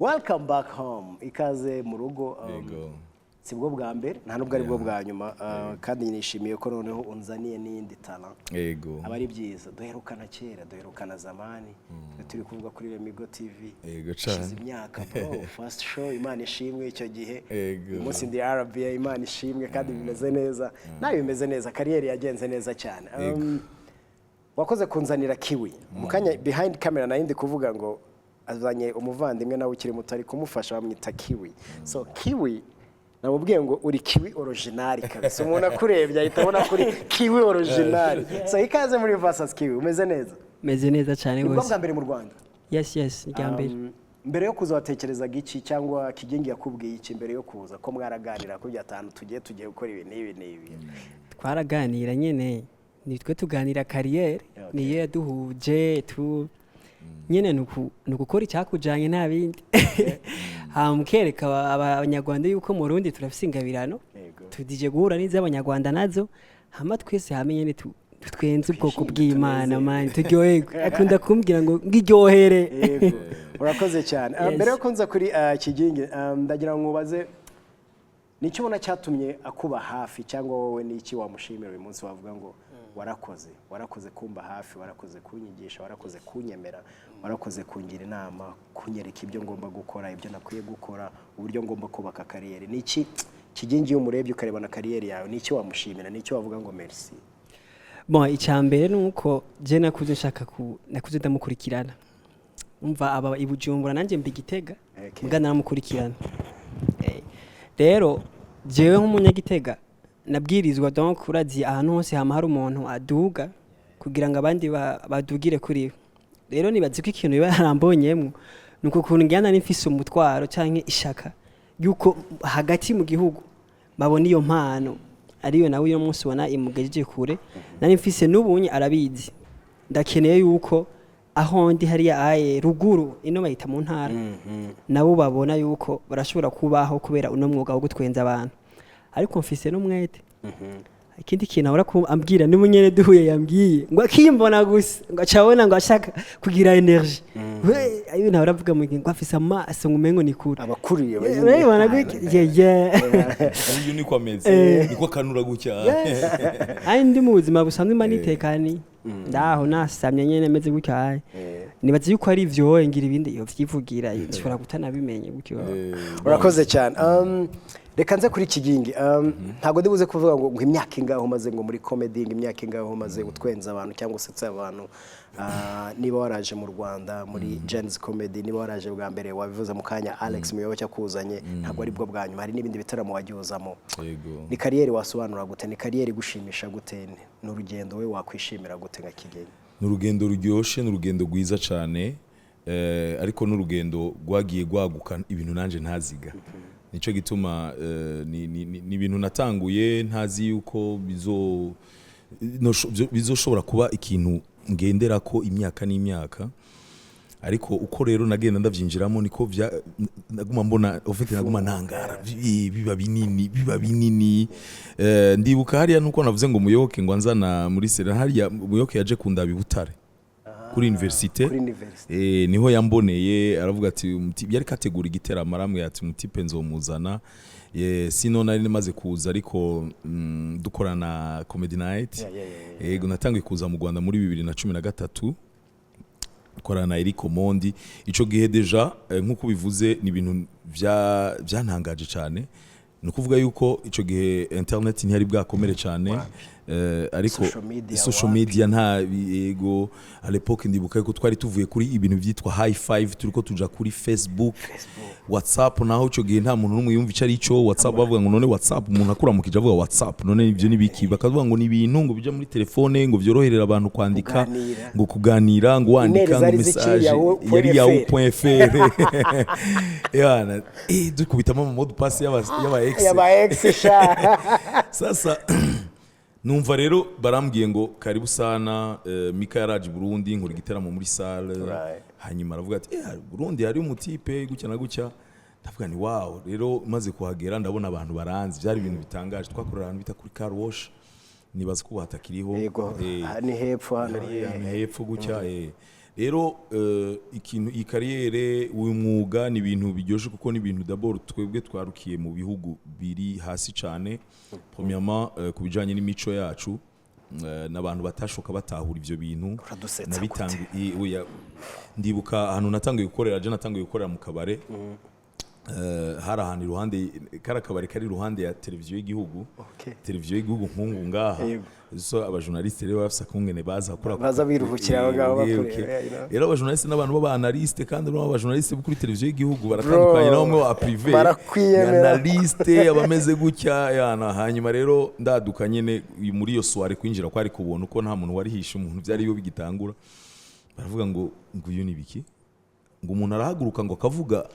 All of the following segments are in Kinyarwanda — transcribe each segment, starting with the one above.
Welcome back home. Ikaze mu rugo. Sibwo bwa mbere nta nubwo ari bwo bwa nyuma kandi nishimiye ko noneho unzaniye n'indi talent. Yego. Abari byiza duherukana kera, duherukana zamani. Turi kuvuga kuri Remigo TV. Yego cyane. Imyaka bro, first show Imana ishimwe icyo gihe. Umunsi ndi RBA Imana ishimwe kandi bimeze neza. Nayo bimeze neza, kariyeri yagenze neza cyane. Wakoze kunzanira Kiwi. Mukanya behind camera nayindi kuvuga ngo azanye umuvandimwe nawe ukiri mutari kumufasha bamwita Kiwi. So Kiwi namubwiye ngo uri Kiwi original kabisa. Umuntu akurebye ahita abona kuri Kiwi original. So ikaze muri Versus Kiwi. Umeze neza? Meze neza cyane gose. Ubwo mbere mu Rwanda? Yes, ryambere. Mbere yo kuza watekerezaga iki cyangwa Kigingi yakubwiye iki mbere yo kuza ko mwaraganira ko byatanu tugiye gukora ibi n'ibi? Twaraganira nyene nitwe tuganira kariyeri niye yaduhuje nyene nukukora icyakujanye nta bindi mukereka abanyarwanda yuko mu Burundi turafise ingabirano tudije guhura n'iz'abanyarwanda nazo hama twese hamenye ne twenze ubwoko bw'Imana man turyoherwe akunda kumbwira ngo ngiryohere. Urakoze cyane. Mbere yo kunza kuri Kigingi ndagira ngo mubaze nicyo ubona cyatumye akuba hafi cyangwa wowe n'iki wamushimira uyu munsi wavuga ngo warakoze kumba hafi, warakoze kunyigisha, warakoze kunyemera, warakoze kungira inama, kunyereka ibyo ngomba gukora, ibyo nakwiye gukora, uburyo ngomba kubaka kariyeri. Niki Kigingi iyo umurebye ukarebana kariyeri yawe, niki wamushimira, niki wavuga ngo merci? Bon, icyambere nuko je nakuze nshaka nakuze ndamukurikirana. Umva aba ibujumbura nanje mbigitega mugana namukurikirana. Rero jewe nk'umunyagitega nabwirizwa donc urazi ahantu hose hama hari umuntu aduga kugira ngo abandi badugire kuri we. Rero nibazi ko ikintu yarambonyemwo nuko kuntu ngana n'imfise umutwaro canke ishaka yuko hagati mu gihugu babona iyo mpano ariyo nawe uyo munsi wana imugejeje kure nari mfise n'ubunye arabizi ndakeneye yuko aho ndi hariya aye ruguru ino bayita mu ntara nabo babona yuko barashobora kubaho kubera uno mwuga wo gutwenza abantu ariko mfise n'umwete. Ikindi kintu ahora ambwira ni munyene duhuye yambwiye ngo akimbona gusa ngo acabona ngo ashaka kugira energy ayo nawe uravuga mu ngo afise amaso ngumengo ni kuri abakuriye bana uyu ni kwameze niko kanura gucya ayi ndi mu buzima busanzwe manitekani ndaho nasamye nyene meze gucya nibaze yuko ari ivyo ngira ibindi yo vyivugira ishobora gutanabimenye gutyo. Urakoze cyane. Reka nze kuri Kigingi ntago ndibuze kuvuga ngo imyaka ingaho maze ngo muri comedy imyaka ingaho maze gutwenza abantu cyangwa se abantu niba waraje mu Rwanda muri Gens Comedy niba waraje bwa mbere wabivuze mu kanya Alex Muyoboke akuzanye ntago ari bwo bwa nyuma hari n'ibindi bitaramo wagihozamo. Ni kariyeri wasobanura gute, ni kariyeri gushimisha gute, n'urugendo we wakwishimira gute nka Kigingi? N'urugendo ruryoshe, n'urugendo gwiza cyane ariko n'urugendo gwagiye gwaguka ibintu nanje ntaziga. Nico gituma ni ibintu natanguye ntazi yuko bizoshobora kuba ikintu ngendera ko imyaka n'imyaka ariko uko rero nagenda ndavyinjiramo niko naguma mbona ofite naguma ntangara biba binini ndibuka hariya nuko navuze ngo Muyoboke ngo anzana muri sera hariya Muyoboke yaje kundaba Butare kuri universite niho yamboneye aravuga ati yari kategura igiteramo aramwe ati mutipe nzomuzana sino nari namaze kuza ariko dukorana comedy night yego natangiye kuza mu Rwanda muri 2013 dukorana na Eric Mondi ico gihe deja nkuko bivuze ni ibintu byantangaje cyane nukuvuga yuko ico gihe internet ntiyari bwakomere cyane ariko social media nta yego à l'époque ndibuka ko twari tuvuye kuri ibintu byitwa high five turiko tuja kuri Facebook WhatsApp naho ico gihe nta muntu numwe yumva icari ico WhatsApp bavuga ngo none WhatsApp umuntu akura mu kija avuga WhatsApp none ibyo nibiki bakavuga ngo ni ibintu ngo bija muri telefone ngo byoroherera abantu kwandika ngo kuganira ngo wandika ngo message yari yahoo.fr yana dukubitamo mu mode pass yaba ex sasa numva rero barambwiye ngo karibu sana Mika yaraje Burundi nkora igiteramo muri salle hanyuma aravuga ati Burundi hari umutipe gucya na gucya ndavuga ni wow rero maze kuhagera ndabona abantu baranzi byari ibintu bitangaje twakorera ahantu bita kuri car wash nibaza ko batakiriho ni hepfo hano hepfo gucya rero ikintu iyi kariyere uyu mwuga ni ibintu biryoshye kuko ni ibintu d'abord twebwe twarukiye mu bihugu biri hasi cyane premièrement ku bijanye n'imico yacu n'abantu batashoka batahura ivyo bintu nabitangiye ndibuka ahantu natangiye gukorera natangiye gukorera mu kabare hari ahantu iruhande karakabari kari iruhande ya televiziyo y'igihugu televiziyo y'igihugu nkungu ngaha so abajournaliste rero bafisa kungene baza biruhukira abagabo bakorera rero abajournaliste n'abantu b'abanaliste kandi n'abajournaliste kuri televiziyo y'igihugu baratandukanye naho mwe wa privé analyste abameze gutya yana hanyuma rero ndaduka nyene muri iyo soirée kwinjira kwari kubona uko nta muntu wari hishe umuntu byari yo bigitangura baravuga ngo uyu ni biki ngo umuntu arahaguruka ngo akavuga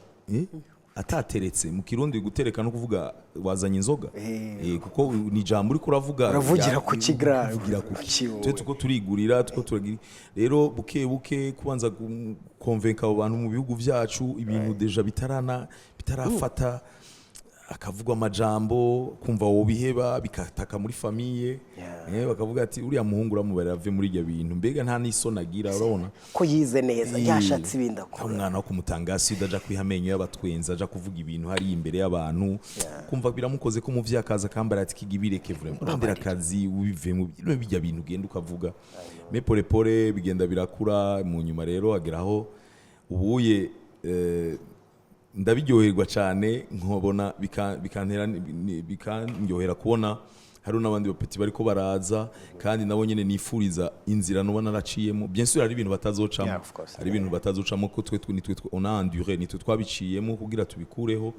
atateretse mu kirundi gutereka no kuvuga wazanye inzoga kuko ni ijambo uri kuravuga uravugira ku kigra twe tuko turigurira tuko turagira rero buke kubanza convaincre abo bantu mu bihugu vyacu ibintu deja bitarafata akavugwa amajambo kumva wo biheba bikataka muri famille bakavuga ati uriya muhungu uramubarira ave muri ibyo bintu mbega nta nisonagira urabona ko yize neza yashatse ibinda ko umwana wo kumutangasi udaja kwihamenyo y'abatwenza aja kuvuga ibintu hari imbere y'abantu kumva biramukoze ko muvya akaza kambara ati kigibireke vraiment urandira akazi ubive mu bijya bintu ugenda ukavuga me pole bigenda birakura mu nyuma rero ageraho ubuye ndabiryoherwa cyane nkobona bikanryohera kubona hari n'abandi bapeti bariko baraza kandi nabo nyene nifuriza inzira no naraciyemo bien sûr hari ibintu batazocamo hari ibintu batazocamo ko twe nitwe on a enduré nitwe twabiciyemo kugira tubikureho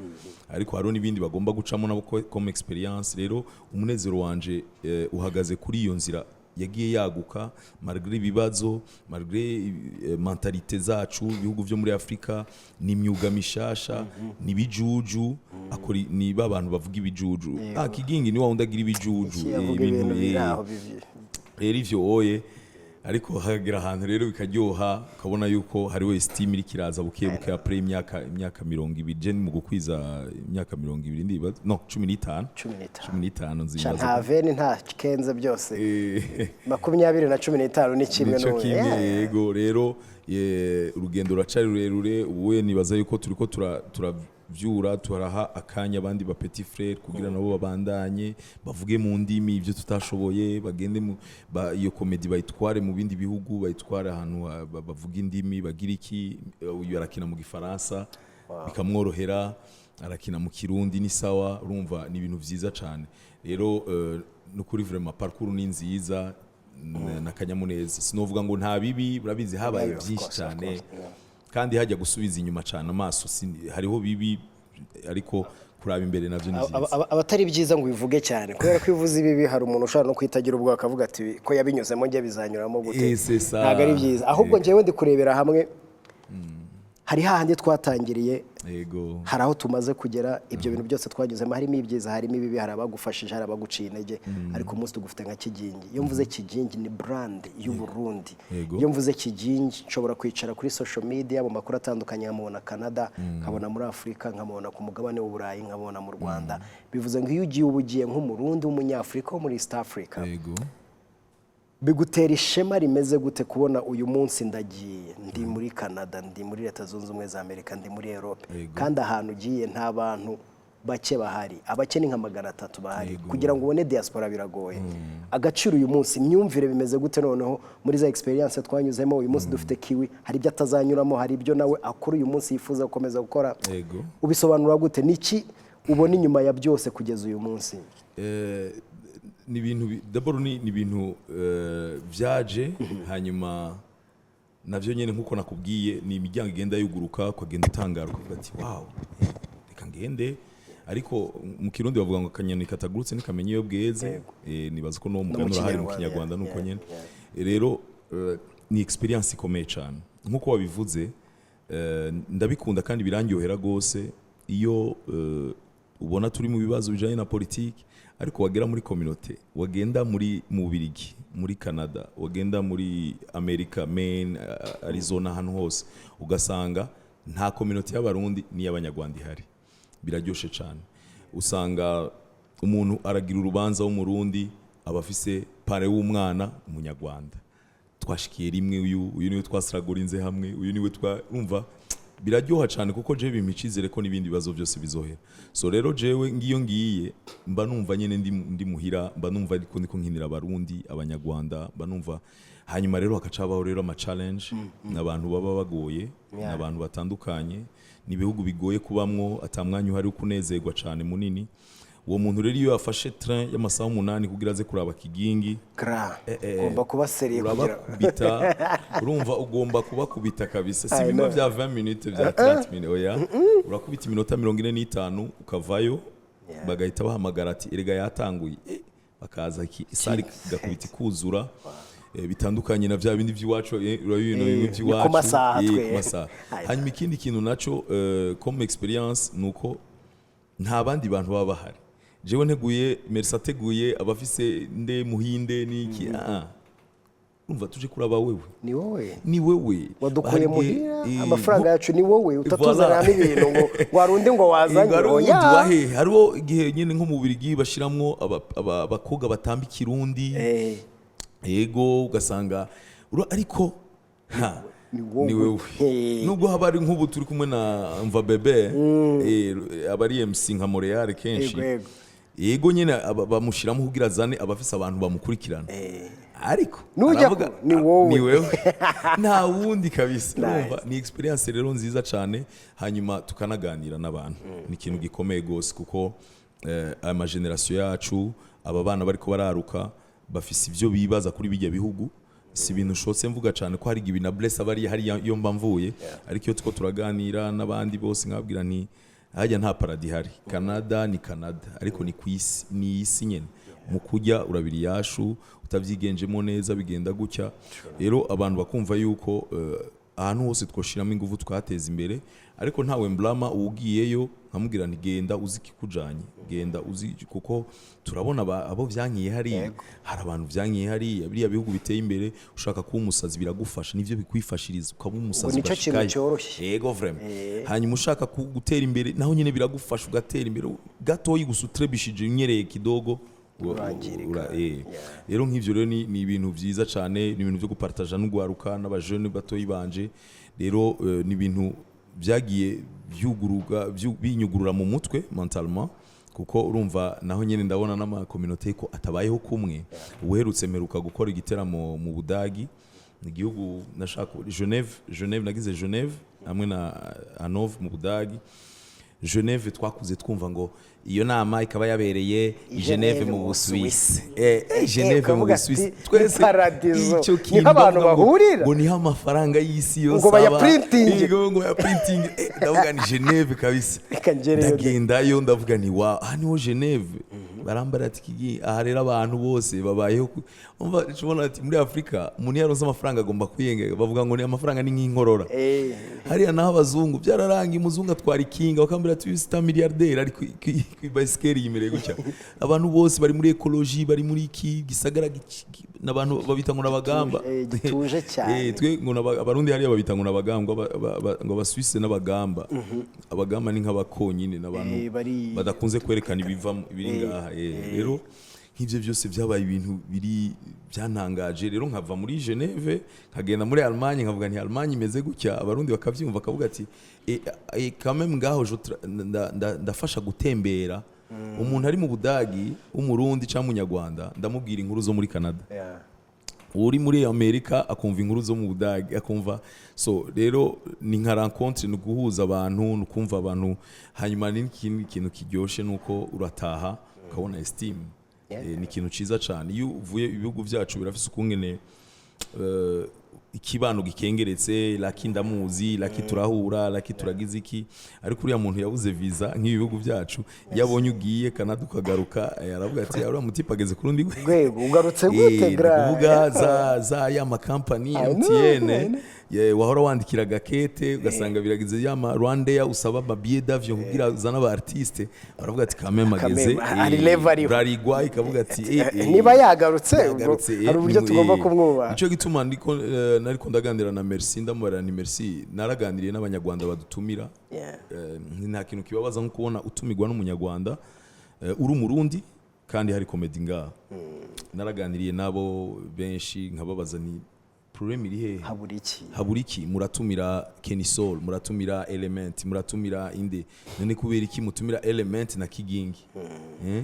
ariko hari n'ibindi bagomba gucamo nabo comme experience rero umunezero wanje uhagaze kuri iyo nzira yagiye yaguka malgré ibibazo malgré mentalite zacu ibihugu byo muri Afrika ni imyuga mishasha ni bijuju akori ni babantu bavuga ibijuju kigingi ni wa undagira ibijuju ibintu rero ivyo oye ariko hagera ahantu rero bikaryoha ukabona yuko hari we steam iri kiraza buke après imyaka 20 je mu gukwiza imyaka 20 ndibaza no 15 nzibaza nta veni nta kenze byose 20 na 15 ni kimwe no yego rero urugendo ruracari rurerure ubuye nibaza yuko turiko turavyura turaha akanya abandi ba petit frère kugira nabo babandanye bavuge mu ndimi ivyo tutashoboye bagende iyo comedy bayitware mu bindi bihugu bayitware ahantu bavuga indimi bagira iki uyu arakina mu gifaransa bikamworohera arakina mu kirundi ni sawa urumva ni ibintu vyiza cyane rero no kuri vraiment parcours ni nziza nakanyamuneza sinovuga ngo nta bibi urabizi habaye byinshi cyane kandi hajya gusubiza inyuma cyane amaso hariho bibi ariko kuraba imbere navyo ni byiza abatari byiza ngo bivuge cyane kubera ko ivuze ibibi hari umuntu ushobora no kwitagira ubwo akavuga ati ko yabinyuzemo njye bizanyuramo gute ntago ari byiza ahubwo njyewe ndi kurebera hamwe hari hahandi twatangiriye hari aho tumaze kugera ibyo bintu byose twanyuzemo harimo ibyiza harimo ibibi hari abagufashije hari abaguciye intege ariko umunsi tugufite nka Kigingi iyo mvuze Kigingi ni brand y'u Burundi iyo mvuze Kigingi nshobora kwicara kuri social media mu makuru atandukanye nkamubona Canada nkabona muri Afrika nkamubona ku mugabane w'Uburayi nkabona mu Rwanda bivuze ngo iyo ugiye ubugiye nk'umurundi w'umunyafrika wo muri East Africa bigutera ishema rimeze gute kubona uyu munsi ndagiye ndi muri Canada ndi muri Leta Zunze Ubumwe za Amerika ndi muri Europe kandi ahantu ugiye nta bantu bake bahari abakene nka 300 bahari kugira ngo ubone diaspora biragoye agaciro uyu munsi imyumvire bimeze gute noneho muri za experience twanyuzemo uyu munsi dufite kiwi hari ibyo atazanyuramo hari ibyo nawe akora uyu munsi yifuza gukomeza gukora ubisobanura gute niki ubona inyuma ya byose kugeza uyu munsi ni ibintu d'abord ni ibintu vyaje hanyuma navyo nyene nkuko nakubwiye ni imiryango igenda yuguruka ukagenda utangara ukavuga ati wow reka ngende ariko mu kirundi bavuga ngo akanyoni katagurutse nikamenye iyo bweze nibaza ko no muganura hari mu kinyarwanda nuko nyene rero ni experience ikomeye cyane nkuko wabivuze ndabikunda kandi birangyohera gose iyo ubona turi mu bibazo bijanye na politiki ariko wagera muri communauté wagenda muri mu Bubiligi muri Canada wagenda muri America Maine Arizona hano hose ugasanga nta communauté y'abarundi ni y'abanyarwanda ihari biraryoshe cyane usanga umuntu aragira urubanza w'umurundi abafise pare w'umwana umunyarwanda twashikiye rimwe uyu niwe twasiragorinze hamwe uyu niwe twumva biraryoha cyane kuko jewe bimicizere ko n'ibindi bibazo byose bizohera so rero jewe ngiye mba numva nyene ndi muhira mba numva ariko ndiko nkinira abarundi abanyarwanda mba numva hanyuma rero hakacabaho rero ama challenge n'abantu baba bagoye n'abantu batandukanye n'ibihugu bigoye kubamwo atamwanya uhari ukunezerwa cyane munini uwo muntu rero iyo yafashe train y'amasaha 8 kugira aze kuraba kigingi ugomba kuba seriye kugira kubita urumva ugomba kuba kubita kabisa si bimwe bya 20 minutes bya 30 minutes oya urakubita iminota 45 ukavayo bagahita bahamagara ati erega yatanguye bakaza isari gakubita ikuzura bitandukanye na bya bindi by'iwacu urabino bimwe by'iwacu kumasaha hanyuma ikindi kintu naco comme experience nuko nta bandi bantu baba bahari jewe nteguye Mersa teguye abafise nde muhinde niki umva tuje kuraba wewe ni wewe wadukuye muhira amafaranga yacu ni wowe utatuzana n'ibintu ngo warundi ngo wazanye oya hariho igihe nyene nko mu Bubiligi bashiramwo abakoga batamba ikirundi yego ugasanga ariko ni wewe nubwo haba ari nk'ubu turi kumwe na Mva Bebe abari MC nka Montreal kenshi yego nyene bamushiramo kugira zane abafise abantu bamukurikirana ariko aravuga ni wewe nta wundi kabisa urumva ni experience rero nziza cyane hanyuma tukanaganira n'abantu ni ikintu gikomeye gose kuko ama generation yacu aba bana bariko bararuka bafise ivyo bibaza kuri bijya bihugu si ibintu ushotse mvuga cyane ko hari ibintu bless abari hari yo mba mvuye ariko iyo tuko turaganira n'abandi bose nkabwira nti hajya nta paradis hari Canada ni Canada ariko ni kwisi ni isi nyene mu kujya urabiri yashu utavyigenjemo neza bigenda gucya rero abantu bakumva yuko ahantu hose twoshiramo ingufu twateza imbere ariko ntawe mblama ugiyeyo nkamubwira nti genda uzi kikujanye genda uzi kuko turabona abo vyankiye hari hari abantu vyankiye hari biriya bihugu biteye imbere ushaka kuba umusazi biragufasha nivyo bikwifashiriza ukaba umusazi bashikaye yego vraiment hanyuma ushaka gutera imbere naho nyene biragufasha ugatera imbere gatoyi gusutrebishije nyereye kidogo rero nk'ivyo rero ni ibintu vyiza cyane ni ibintu byo gupartager no gwaruka n'abajeune batoyi banje rero ni ibintu byagiye binyugurura mu mutwe mentalement kuko urumva naho nyene ndabona n'ama communauté ko atabayeho kumwe uherutse meruka gukora igiteramo mu Budagi igihugu nashaka Genève nagize Genève hamwe na Hanovre mu Budagi Genève twakuze twumva ngo iyo nama ikaba yabereye Genève mu Busuwisi Genève mu Busuwisi twese icyo kintu abantu bahurira ngo ni amafaranga y'isi yose ngo baya printing ndavuga ni Genève kabisa ndagendayo ndavuga ni wa haniho Genève barambara ati kigi aharera abantu bose babayeho umva cubona ati muri Afrika umuntu yaronse amafaranga agomba kuyenga bavuga ngo ni amafaranga ni nk'inkorora hariya naho abazungu byararangiye umuzungu atwara ikinga bakambira ati uyu milliardaire ari ku bicycle yimereye gutya abantu bose bari muri ecology bari muri iki gisagara n'abantu babita ngo nabagamba tuje cyane twe ngo abarundi hariya babita ngo nabagamba ngo abasuisse n'abagamba abagamba ni nk'abakonyine n'abantu badakunze kwerekana ibiva ibiri ngaha rero nk'ivyo byose byabaye ibintu biri byantangaje rero nkava muri Genève nkagenda muri Allemagne nkavuga nti Allemagne imeze gutya abarundi bakavyumva kavuga ati quand même ngaho ndafasha gutembera umuntu ari mu Budagi umurundi cyangwa umunyarwanda ndamubwira inkuru zo muri Canada uri muri Amerika akumva inkuru zo mu Budagi akumva so rero ni nka rencontre no guhuza abantu no kumva abantu hanyuma ni ikintu kiryoshe nuko urataha ukabona esteem ni ikintu ciza cyane iyo uvuye ibihugu byacu birafise ukungene ikibano gikengeretse laki ndamuzi laki turahura laki turagize iki ariko uriya muntu yabuze visa nk'ibihugu byacu yabonye ugiye Canada ukagaruka aravuga ati uriya mutipe ageze ku rundi rwego ugarutse gute gra kuvuga za ya ma company MTN wahora wandikira gakete ugasanga biragize ya ma Rwanda usaba ba billet d'avion kugira zana ba artiste baravuga ati kame mageze urarigwa ikavuga ati niba yagarutse hari uburyo tugomba kumwuba ico gituma nariko ndaganira na Merci ndamubara ni Merci naraganiriye n'abanyarwanda badutumira nta kintu kibabaza nko kubona utumigwa n'umunyarwanda uri umurundi kandi hari comedy ngaha naraganiriye nabo benshi nkababaza ni problem iri hehe habura iki muratumira Kenny Soul muratumira Element muratumira inde none kubera iki mutumira Element na Kigingi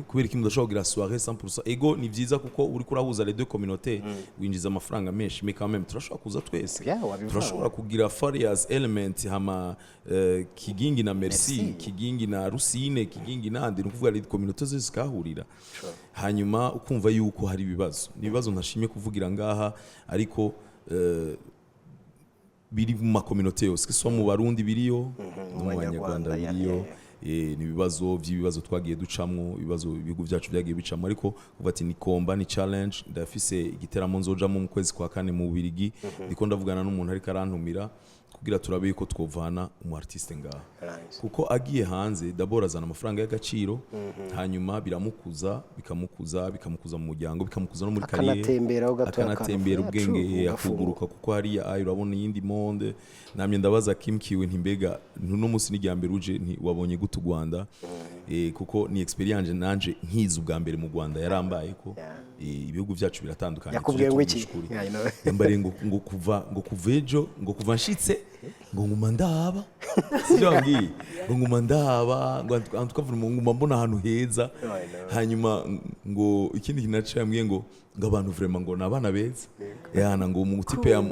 kubera iki mudashobora kugira soirée 100% ego ni byiza kuko uri kurahuza les deux communautés winjiza amafaranga menshi mais quand même turashobora kuza twese turashobora kugira Farias Element hama Kigingi na Merci Kigingi na Rusine Kigingi nandi nukuvuga les communautés zikahurira hanyuma ukumva yuko hari ibibazo ntashimye kuvugira ngaha ariko biri mu makominote yose kiswa mu Barundi biriyo no mu Banyarwanda biriyo ni ibibazo twagiye ducamwo ibigo byacu byagiye bicamo ariko kuva ati ni komba ni challenge ndafise igiteramo nzojamo mu kwezi kwa 4 mu Bubiligi ndiko ndavugana n'umuntu ariko arantumira kugira turabe yuko twovana umu artiste ngaha kuko agiye hanze d'abord azana amafaranga y'agaciro hanyuma bikamukuza mu muryango bikamukuza no muri kariyeri akanatembera ubwenge yakuguruka kuko hari urabona yindi monde namye ndabaza Kim Kiwe ntimbega no musi n'igambere uje wabonye gutu Rwanda kuko ni experience nanje nkiza ubwa mbere mu Rwanda yarambaye ko ibihugu byacu biratandukanye yakubwiye ngo iki yambare ngo kuvejo ngo kuva nshitse ngo nguma ndaba sirangi ngo nguma ndaba ngo antukavuga ngo mbona ahantu heza hanyuma ngo ikindi kinaca yambwiye ngo abantu vraiment ngo nabana beza yana ngo mu tipe ya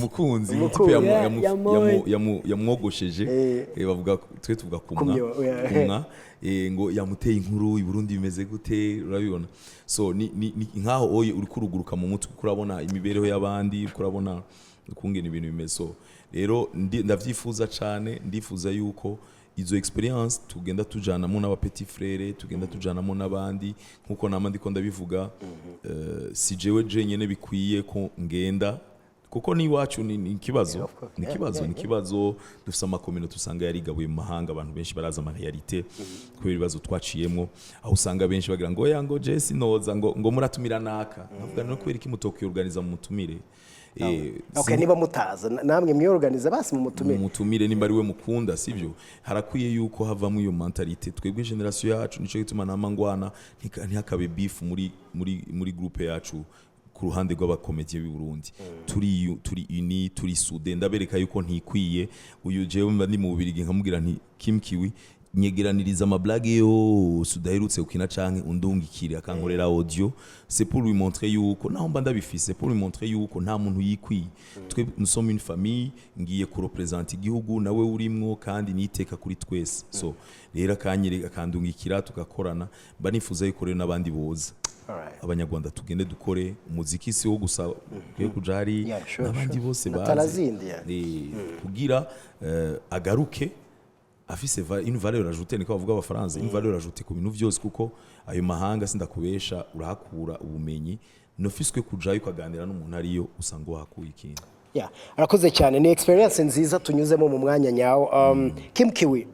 mukunzi mu tipe yamwogosheje bavuga twe tuvuga kumwa ngo yamuteye inkuru i Burundi bimeze gute urabibona so ni nkaho oye uri kuruguruka mu mutwe kurabona imibereho y'abandi kurabona kungena ibintu bimeze so rero ndavyifuza cyane ndifuza yuko izo experience tugenda tujanamo n'aba petit frère tugenda tujanamo n'abandi nkuko namandi ko ndabivuga si jewe jenyene bikwiye ko ngenda kuko ni wacu ni kibazo dufite amakomino tusanga yarigabuye mu mahanga abantu benshi baraza ama realite kubera ibibazo twaciyemo aho usanga benshi bagira ngo yango Jesse noza ngo muratumira naka navuga no kubera iki mutokiye organiza mu mutumire niba mutaza namwe mwiorganize basi mu mutumire nimba ari we mukunda sivyo harakwiye yuko havamo iyo mentalite twebwe generation yacu nico gituma namangwana ntihakabe beef muri groupe yacu ku ruhande rw'abakomediye b'i Burundi turi uni turi sude ndabereka yuko ntikwiye uyu jewe ndi mu Bubiligi nkamubwira nti Kim Kiwi nyegeraniriza amablage yo sudaherutse ukina canke undungikire akankorera audio c'est pour lui montrer yuko naho mba ndabifise pour lui montrer yuko nta muntu yikwiye twe nous sommes une famille ngiye ku representer igihugu nawe urimwo kandi niteka kuri twese so rero akanyereka akandungikira tugakorana mba nifuza yuko rero nabandi boza abanyarwanda tugende dukore umuziki si wo gusa kwiye kujari nabandi bose bazi kugira agaruke afise une valeur ajoutée niko bavuga abafaransa une valeur ajoutée ku bintu byose kuko ayo mahanga sindakubesha urahakura ubumenyi nofiswe kujayo kaganira n'umuntu ariyo usanga wahakuye ikintu arakoze cyane ni experience nziza tunyuzemo mu mwanya nyawo Kim Kiwi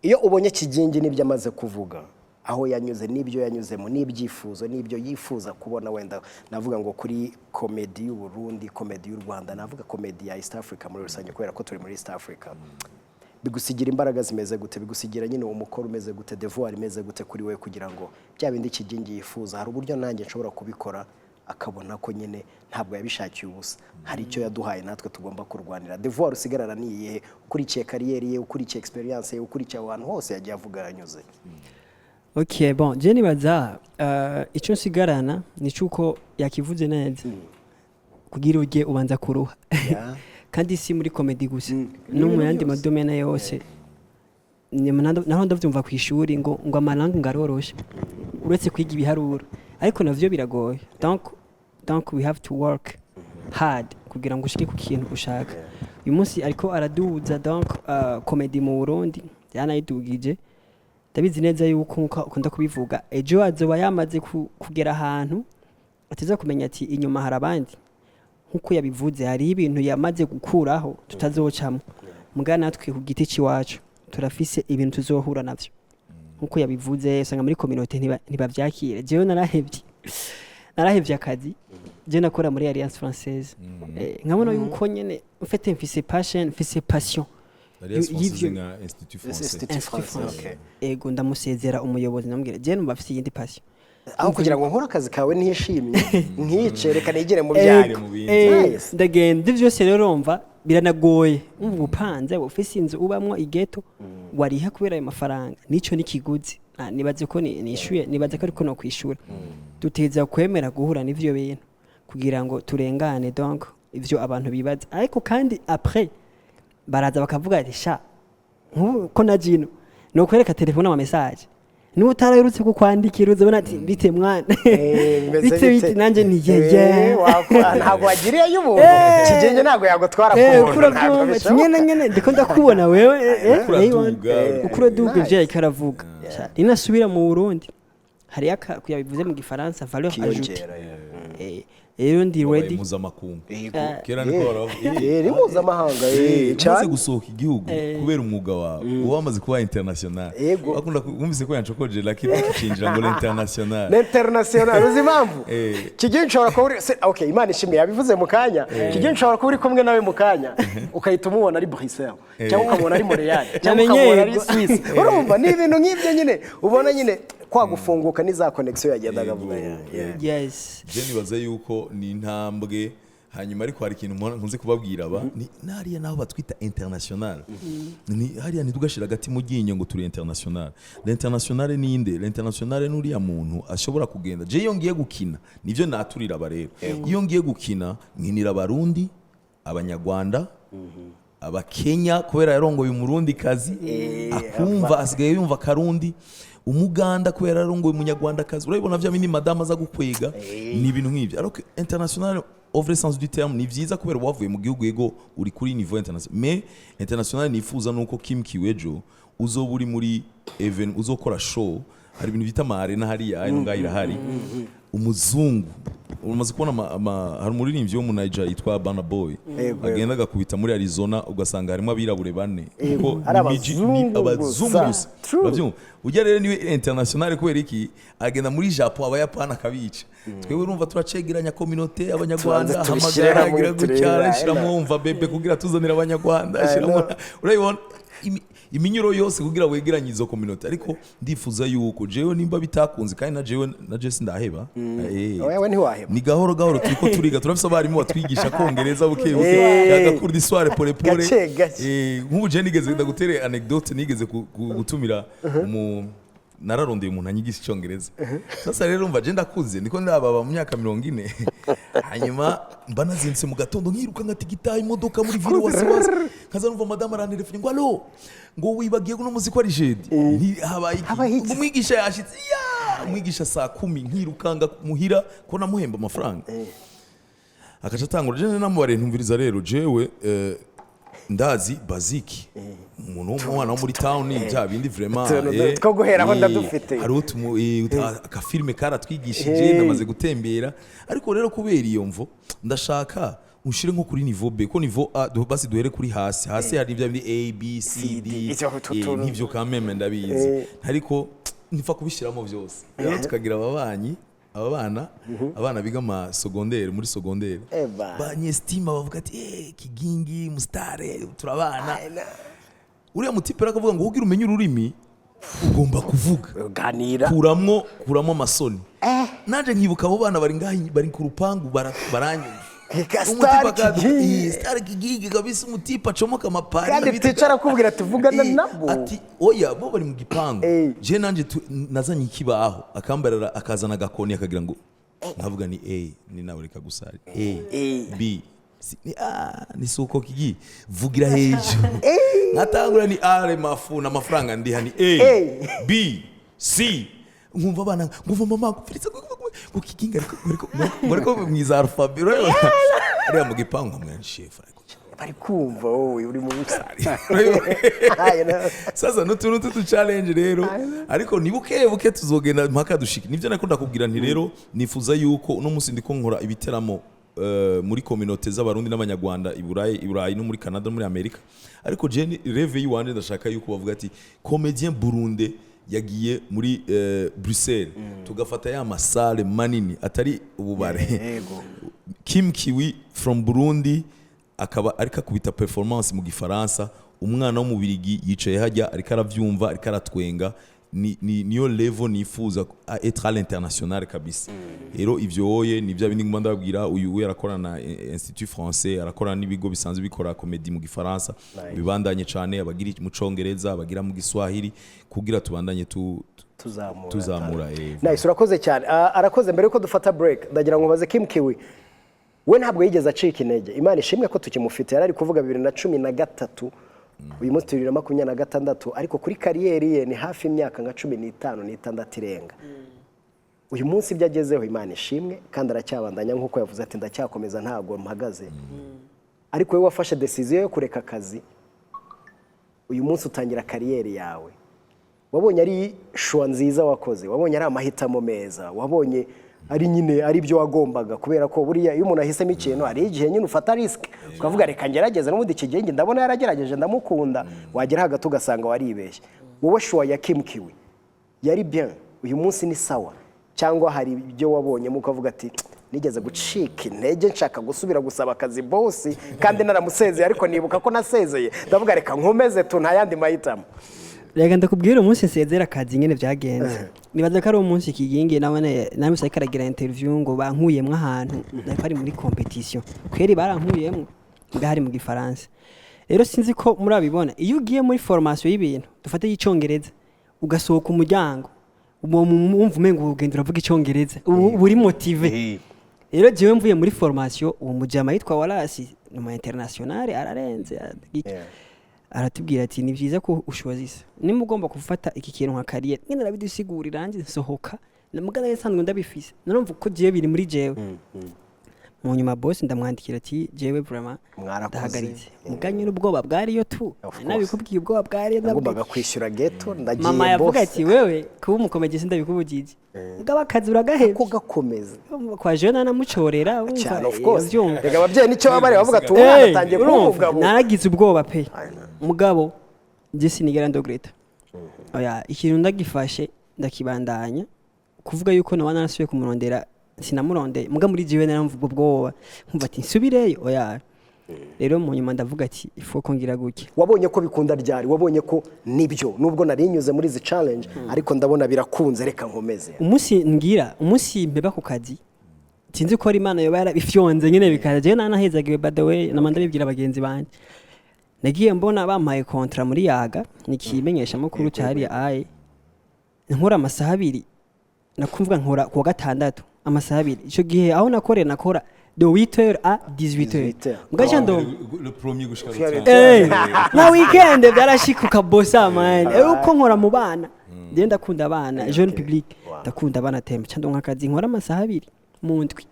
iyo ubonye Kigingi nibyo amaze kuvuga aho yanyuze nibyo yanyuzemo n'ibyifuzo nibyo yifuza kubona wenda navuga ngo kuri comedy y'u Burundi comedy y'u Rwanda navuga comedy ya East Africa muri rusange kubera ko turi muri East Africa bigusigira imbaraga zimeze gute bigusigira nyine umukoro umeze gute devoir imeze gute kuri we kugira ngo bya bindi Kigingi yifuza hari uburyo nanjye nshobora kubikora akabona ko nyine ntabwo yabishakiye ubusa hari icyo yaduhaye natwe tugomba kurwanira devoir usigarana niye ukurikiye kariyeri ye ukurikiye experience ye ukurikiye abantu hose yagiye avuga yanyuze Okay, bon, je nibaza icyo nsigarana ni cyuko yakivuze neza kugira ujye ubanza kuruha kandi si muri comedy gusa no mu yandi madomene yose naho ndavyumva ku ishuri ngo amalanga ngaroroshe uretse kwiga ibiharuro ariko navyo biragoye donc we have to work hard kugira ngo ushike ku kintu ushaka uyu munsi ariko araduza donc comedy mu Burundi yanayidugije ndabizi neza yuko ukunda kubivuga ejo azoba yamaze kugera ahantu ateza kumenya ati inyuma hari abandi nkuko yabivuze hari ibintu yamaze gukuraho tutazocamo muga natwe ku giti ciwacu turafise ibintu tuzohura navyo nkuko yabivuze usanga muri communauté ntibavyakire jewe narahevye akazi je nakora muri Alliance Française nkabona yuko nyene ufite mfise passion mfise passion Institut Français ego ndamusezera umuyobozi namubwira je numva afite yindi passion aho kugira ngo nkore akazi kawe ntishimye nkice reka nigire mu byanyu. Ndagenda ivyo byose rero urumva biranagoye ubupanze ufise inzu ubamwo igeto wariha kubera ayo mafaranga nico nikiguzi. Nibaze ko nishuye nibaze ko ariko no kwishura duteza kwemera guhura n'ivyo bintu kugira ngo turengane donc ivyo abantu bibaza ariko kandi après baraza bakavuga ati sha ko najino no kwereka telefone ama message ni utarayurutse kukwandikira uzabona ati bite mwana bite nanje ntiyeje ntago wagiriye y'ubuntu kigenye ntago yagutwara ku nyene ndiko ndakubona wewe ukuraduga ivyo ikaravuga rinasubira mu Burundi hari yabivuze mu gifaransa valeur ajoutée rero ndi ready mpuzamakungu kera niko baravuga mpuzamahanga cyane gusohoka igihugu kubera umwuga wawe uba wamaze kuba international bakunda kumvise ko yancokoje lakini kicinjira ngo international uzi impamvu kigiye nshobora kuba uri okay Imana ishimye yabivuze mu kanya kigiye nshobora kuba uri kumwe nawe mu kanya ukahita umubona ari Bruxelles cyangwa ukamubona ari Montreal cyangwa ukamubona ari Suisse urumva ni ibintu nk'ibyo nyine ubona nyine kwa gufunguka niza connection yagendaga avuga yes je nibaza yuko ni intambwe hanyuma ariko hari ikintu nkunze kubabwira aba ni nariya naho batwita international ni hariya ntidugashira gati mu ginyo ngo turi international l'international ni inde l'international n'uriya muntu ashobora kugenda je iyo ngiye gukina nivyo naturira barero iyo ngiye gukina nkinira abarundi abanyarwanda abakenya kubera yarongoye umurundi kazi akumva asigaye yumva karundi umuganda kubera yarongoye umunyarwanda kazi urabibona vya mini madame aza gukwega ni ibintu nk'ivyo alors que international au vrai sens du terme ni vyiza kubera wavuye mu gihugu yego uri kuri niveau international mais international nifuza nuko Kim Kiwejo uzoburi muri event uzokora show hari ibintu bita arena hariya ayo ngayira hari umuzungu umaze kubona hari umuririmbyi wo mu Nigeria yitwa Burna Boy agenda gakubita muri Arizona ugasanga harimo abirabure bane kuko abazungu bavyumva ujya rero niwe international kubera iki agenda muri Japan abayapana kabica twewe urumva turacegeranya communauté abanyarwanda hamagara agira gucyara shiramo umva bebe kugira tuzanira abanyarwanda shiramo urayibona iminyuro yose kugira wegeranye izo communauté ariko ndifuza yuko jewe nimba bitakunze kandi na jewe sindaheba wewe ntiwaheba ni gahoro gahoro turiko turiga turafise abarimu batwigisha kongereza buke buke yagakura d'histoire pole pole nk'ubu je nigeze ndagutere anecdote nigeze gutumira mu nararondeye umuntu anyigisha icyongereza sasa rero umva je ndakuze ndiko ndababa mu myaka 40 hanyuma mba nazindutse mu gatondo nkiruka ngatigita imodoka muri ville wasiwasi kaza numva madame arantelefone ngo allo ngo wibagiye no muziko ari jeudi ni habaye umwigisha yashitse umwigisha saa 10 nkirukanga muhira ko namuhemba amafaranga akaca tangura je namubare ntumviriza rero jewe ndazi baziki umuntu w'umwana wo muri town bya bindi vraiment two guheraho ndadufite hari aka filme karatwigishije namaze gutembera ariko rero kubera iyo mvo ndashaka ushire nko kuri niveau B ko niveau A basi duhere kuri hasi hari ibya bindi A B C D n'ivyo kameme ndabizi ariko nifa kubishiramo byose rero tukagira abana biga ma secondaire muri secondaire banyestima bavuga ati kigingi mustare turabana uriya mutipe rakavuga ngo ugira umenye ururimi ugomba kuvuga ganira kuramo amasoni nanje nkibuka abo bana bari ku rupangu baranyumva Star kigingi kabisa umutipe acomoka amapari kandi ticara kubwira tuvugana nabo ati oya bo bari mu gipangu je nanje nazanye ikibaho akambarara akazana gakoni akagira ngo nkavuga ni A ni nawe reka gusari A B ni suko kigi vugira hejuru natangura ni R mafu na mafaranga ndi hani A B C nkumva abana nguva mama kufiritse kukiginga ariko mwiza alphabet ari mu gipangu mwana chef bari kumva wowe uri mu busari sasa n'utuntu challenge rero ariko nibuke tuzogenda mpaka dushika nivyo nakunda kubwira nti rero nifuza yuko no musi ndiko nkora ibiteramo muri communauté z'abarundi n'abanyarwanda iburayi no muri Canada no muri Amerika ariko je reve yiwanje ndashaka yuko bavuga ati comédien burundais yagiye muri Bruxelles tugafata ya masale manini atari ububare Kim Kiwi from Burundi akaba ariko kubita performance mu gifaransa umwana wo mu Birigi yicaye hajya ariko aravyumva ariko aratwenga niyo level nifuza être à l'international kabisa rero ivyo oye nivyo bindi ngomba ndababwira uyu yarakorana na Institut Français arakorana n'ibigo bisanzwe bikora comedy mu gifaransa bibandanye cyane abagira mu congereza abagira mu giswahili kugira tubandanye tuzamura nice urakoze cyane arakoze mbere yuko dufata break ndagira ngo baze Kim Kiwi we ntabwo yigeze acika intege Imana ishimwe ko tukimufite yari kuvuga 2013 uyu munsi 2026 ariko kuri kariyeri ye ni hafi imyaka nka 15 irenga uyu munsi byagezeho Imana ishimwe kandi aracyabandanya nkuko yavuze ati ndacyakomeza ntago mpagaze ariko we wafashe decision yo kureka akazi uyu munsi utangira kariyeri yawe wabonye ari shwa nziza wakoze wabonye ari amahitamo meza wabonye ari nyine ari byo wagombaga kubera ko buriya iyo umuntu ahisemo ikintu ari igihe nyine ufata risk ukavuga reka ngerageze n'ubundi kigenge ndabona yaragerageje ndamukunda wagera hagati ugasanga waribeshye wowe shwa ya Kim Kiwi yari bien uyu munsi ni sawa cyangwa hari ibyo wabonyemo ukavuga ati nigeze gucika intege nshaka gusubira gusaba akazi boss kandi naramusezeye ariko nibuka ko nasezeye ndavuga reka nkomeze tu nta yandi mahitamo rega ndakubwira umunsi nsezera akazi nyene byagenze nibaza ko ari umunsi kiginge nawe sai karagira interview ngo bankuyemwe ahantu ndari muri competition kweri barankuyemwe ngahari mu gifaransa rero sinzi ko murabibona iyo ugiye muri formation y'ibintu dufate y'icongereza ugasohoka umuryango umva umengo ugenda uravuga icongereza uri motive rero jewe mvuye muri formation uwo mujama yitwa Wallace ni mu international ararenze aratubwira ati ni byiza ko ushozisa nimugomba gufata iki kintu nka career nyine rabidusigurira nanjye nsohoka namugana yasanzwe ndabifise narumva ko jewe biri muri jewe mu nyuma boss ndamwandikira ati jewe vraiment ndahagaritse muganye n'ubwoba bwariyo tu nabikubwiye ubwoba bwari ndagombaga kwishyura ghetto ndagiye mama yavuga ati wewe kuba umukomegezi ndabikubugije mugaba akazi uragahebye ko gakomeza kwa jewe namucorera cyane of course rega abavyeyi nicyo babari bavuga ati umwana atangiye kumugabo naragize ubwoba pe mugabo je sinigera ndogreta oya ikintu ndagifashe ndakibandanya kuvuga yuko no wanarasuye kumurondera sinamurondeye muga muri jiwe naramvuga ubwoba nkumva ati nsubireyo oya rero mu nyuma ndavuga ati ifo kongira guke wabonye ko bikunda ryari wabonye ko nibyo nubwo narinyuze muri izi challenge ariko ndabona birakunze reka nkomeze umunsi mbeba ku kazi sinzi ko ari Imana yoba yarabifyonze nyene bikaje nanahezagiwe by the way namanda bibwira abagenzi banje nagiye mbona bampaye kontra muri yaga nikimenyesha makuru cyari aye nkora amasaha 2 nakumvuga nkora ku gatandatu amasaha 2 ico gihe aho nakora de 8h à 18h mugaje ndo le premier gushika na weekend byarashikuka bossa man uko nkora mu bana je ndakunda abana jeune public ndakunda abana tembe cyando nkakazi nkora amasaha 2 mu ndwi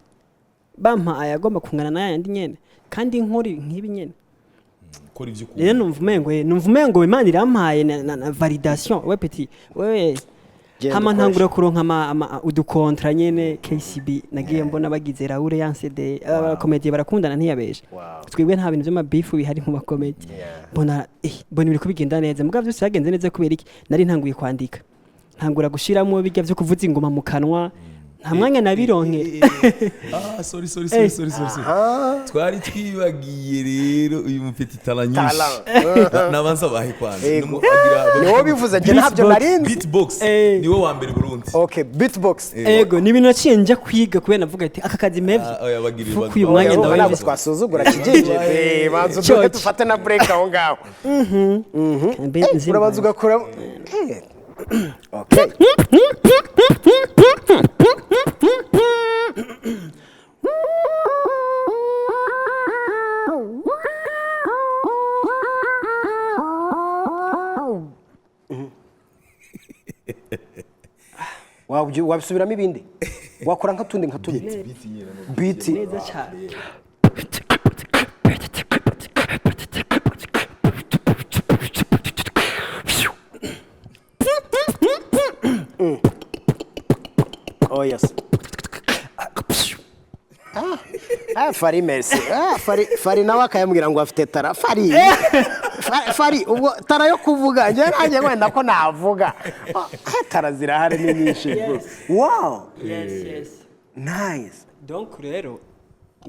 bampa ayagomba kungana na yandi nyene kandi nkori nkibi nyene kora ivyo rero numva umengo Imana irampaye na validation we petit wewe hama ntangura kuronka udukontra nyene KCB nagiye mbona bagize Raoul yansede abakomedi barakundana ntiyabesha twebwe nta bintu byo beef bihari mu bakomedi mbona biri kubigenda neza mugabo byose yagenze neza kubera iki nari ntanguye kwandika ntangura gushiramo bijya byo kuvuza ingoma mu kanwa nta mwanya nabironke sorry twari twibagiye rero uyu mufite talanyinshi nabanza bahe kwanza niwo bivuze je ntabyo narinzi beatbox niwo wa mbere Burundi okay beatbox ego ni ibintu naciye nja kwiga kubera navuga ati aka kazi mevye fukuye umwanya ndawe twasuzugura kijije banzo duke tufate na break aho ngaho urabanza ugakora okay wabisubiramo ibindi wakora nka tundi beat neza cyane oh yes Fari merci Fari nawe akayambwira ngo afite tara Fari ubwo tara yo kuvuga nje nanjye wenda ko navuga tara zirahari ni nyinshi wow yes nice donc rero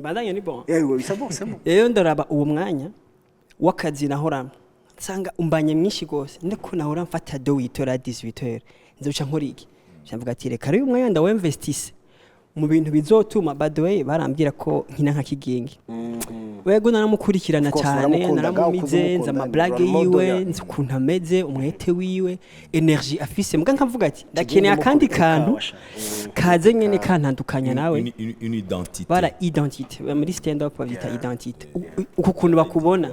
bandanye ni bon yego bisa bose rero ndaraba uwo mwanya wakazi nahora nsanga umbanye mwinshi gose ndiko nahora mfata do witora 18h nzoca nkora iki cyamvuga ati reka rero umwanya ndawinvestise mu bintu bizotuma by the way barambwira ko nkina nka kigingi wego naramukurikirana cyane naramumize nza amablage yiwe nzi ukuntu ameze umwete wiwe energy afise mbwa nkavuga ati ndakeneye akandi kantu kaze nyene kantandukanya nawe une identité bara identité muri stand up bavyita identité uko kuntu bakubona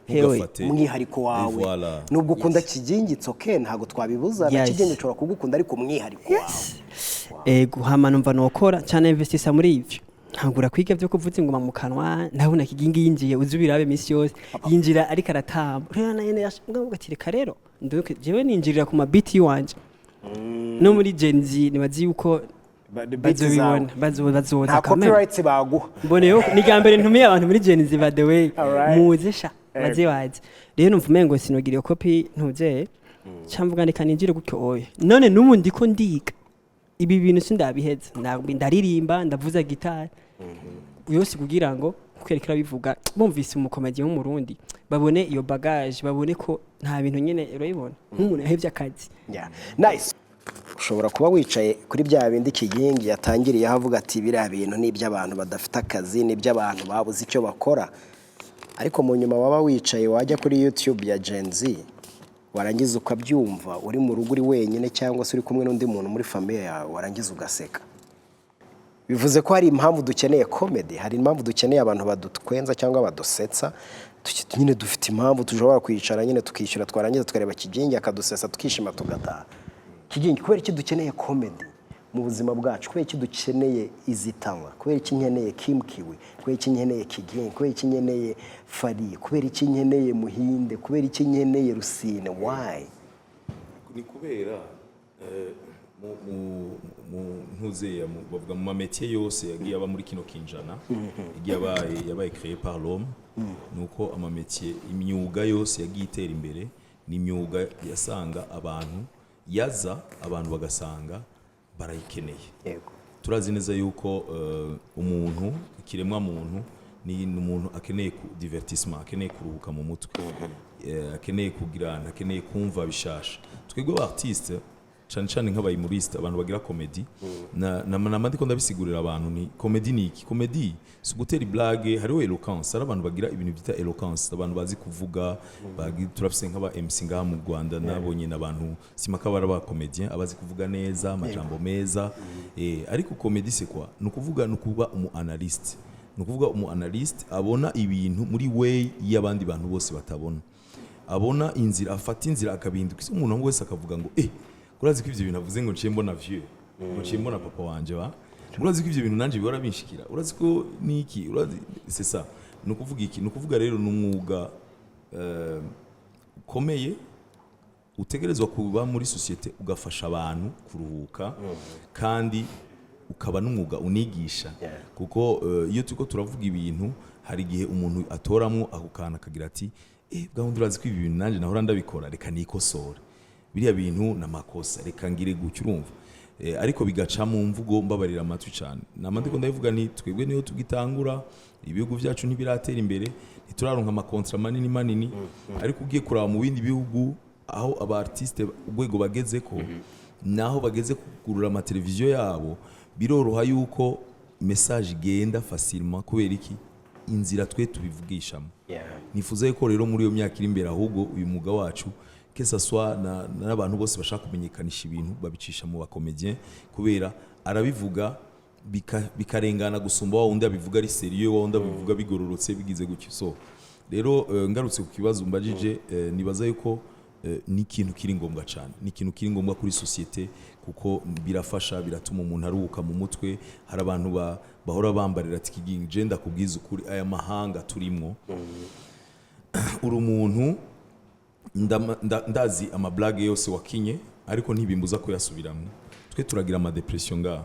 hewe umwihariko wawe nubwo ukunda kigingi tsoke ntago twabibuza na kigingi ushobora kugukunda ariko umwihariko wawe guhama numva nokora cyane investisa muri ivyo ntangura kwiga byo kuvuza ingoma mu kanwa ndabona kigingi yinjiye uzubirabe misi yose yinjira ariko aratamba rero na yene yashobwa ati reka rero ndoke jewe ninjirira ku mabiti wanje no muri Gen Z nibazi yuko bazobibona bazoza nta copyrights baguha mboneyo ni gambere ntumiye abantu muri Gen Z by the way muzesha baze rero numva umengo sinogira iyo copy ntuzeye cyamvuga ndeka ninjire gutyo oye none nubu ndiko ndiga ibi bintu sindabiheza ndaririmba ndavuza gitari yose kugira ngo kwerekera bivuga bumvise umukomedi mu Burundi babone iyo bagage babone ko nta bintu nyene urayibona nk'umuntu yahevye akazi nice ushobora kuba wicaye kuri bya bindi kigingi yatangiriye avuga ati biriya bintu ni iby'abantu badafite akazi ni iby'abantu babuze icyo bakora ariko mu nyuma waba wicaye wajya kuri YouTube ya Gen Z warangiza ukabyumva uri mu rugo uri wenyine cyangwa se uri kumwe n'undi muntu muri famille yawe warangiza ugaseka bivuze ko hari impamvu dukeneye comedy hari impamvu dukeneye abantu badutwenza cyangwa badusetsa nyine dufite impamvu tushobora kwicara nyine tukishyura twarangiza tukareba kigingi akadusesa tukishima tugataha kigingi kubera iki dukeneye comedy mu buzima bwacu kubera iki dukeneye izitanywa kubera iki nkeneye Kim Kiwi kubera iki nkeneye Kigingi kubera iki nkeneye Fari kubera iki nkeneye Muhinde kubera iki nkeneye Rusine why ni kubera mu ntuzeya bavuga mu mametier yose yagiye aba muri kino kinjana yabaye créé par l'homme nuko amametier imyuga yose yagiye itera imbere ni imyuga yasanga abantu yaza abantu bagasanga barayikeneye yego turazi neza yuko umuntu ikiremwa muntu ni umuntu akeneye ku divertissement akeneye kuruhuka mu mutwe akeneye kugirana akeneye kumva bishasha twebwe artiste cyane cyane nk'abayimuriste abantu bagira comedy na ndiko ndabisigurira abantu ni comedy ni iki comedy si gutera blague hariho eloquence ari abantu bagira ibintu bita eloquence abantu bazi kuvuga turafise nk'aba MC ngaha mu Rwanda nabonye n'abantu simakabara ba comedian abazi kuvuga neza amajambo meza ariko comedy c'est quoi nukuvuga nukuba umu analyst nukuvuga umu analyst abona ibintu muri way y'abandi bantu bose batabona abona inzira afata inzira akabinduka umuntu wese akavuga ngo urazi ko ivyo bintu avuze ngo nciye mbona vieux nciye mbona papa wanje urazi ko ivyo bintu nanje bihora binshikira urazi ko niki urazi c'est ça nukuvuga iki nukuvuga rero n'umwuga ukomeye utegerezwa kuba muri societe ugafasha abantu kuruhuka kandi ukaba n'umwuga unigisha kuko iyo tuko turavuga ibintu hari gihe umuntu atoramwo akukana akagira ati gahunda urazi ko ibi bintu nanje nahora ndabikora reka nikosora biriya bintu namakosa reka ngire gucyo urumva ariko bigaca mu mvugo mbabarira amatwi cyane namandiko ndavuga ni twebwe niyo tugitangura ibihugu byacu ntibiratera imbere ntituraronka amakontra manini ariko ugiye kuraba mu bindi bihugu aho aba artiste ugwego bageze ko naho bageze kugurura ama televiziyo yabo biroroha yuko message igenda facilement kubera iki inzira twe tubivugishamo nifuza yuko rero muri iyo myaka iri imbere ahubwo uyu muga wacu kesa swa n'abantu bose bashaka kumenyekanisha ibintu babicisha mu bakomedien kubera arabivuga bikarengana gusumba wa undi abivuga ari serieux wa undi abivuga bigororotse bigize gutyo so rero ngarutse ku kibazo mbajije nibaza yuko ni ikintu kiri ngombwa cyane ni ikintu kiri ngombwa kuri societe kuko birafasha biratuma umuntu aruhuka mu mutwe hari abantu bahora bambarira ati Kigingi je ndakubwiza ukuri aya mahanga turimo uri umuntu ndazi amablage yose wakinye ariko ntibimbuza ko yasubiramo twe turagira ama depression nga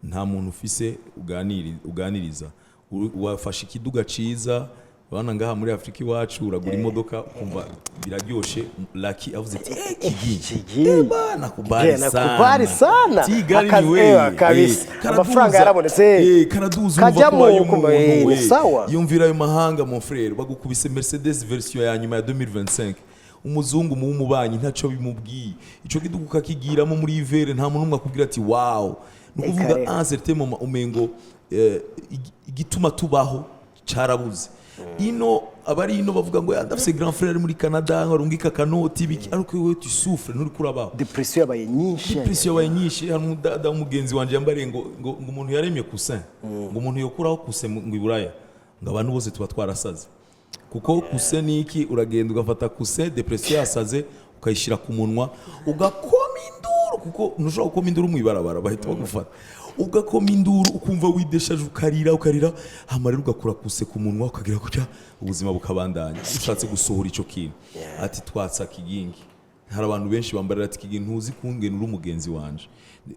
nta muntu ufise uganiriza wafashe ikiduga ciza bana ngaha muri Afrika iwacu uragura imodoka ukumva biraryoshe Lucky avuze ati kigi nakubali sana tigari ni wewe kabisa amafaranga yarabonetse karaduza kajyamo sawa yumvira ayo mahanga mon frère bagukubise Mercedes version ya nyuma ya 2025 umuzungu mu mubanyi ntaco bimubwiye ico kiduka kigiramo muri ivere nta muntu akubwira ati wow nukuvuga un certain moment umengo igituma tubaho carabuze ino abari ino bavuga ngo ndafise grand frère muri Canada nkarungika kanoti biki ariko wewe tu souffre nuri kuraba depression yabaye nyinshi hano da umugenzi wanje yambare ngo umuntu yaremye kusen ngo umuntu yokuraho kusen ngo iburaya ngo abantu bose tuba twarasaze kuko kusen niki uragenda ugafata kusen depression yasaze ukayishira ku munwa ugakoma induru kuko ntushobora gukoma induru mu ibarabara bahita bagufata ugakoma induru ukumva wideshaje ukarira hamarira ugakura kuse ku munwa ukagira gutya ubuzima bukabandanya ushatse gusohora ico kintu ati twatsa kigingi hari abantu benshi bambarira ati kigingi ntuzi kungena uri umugenzi wanje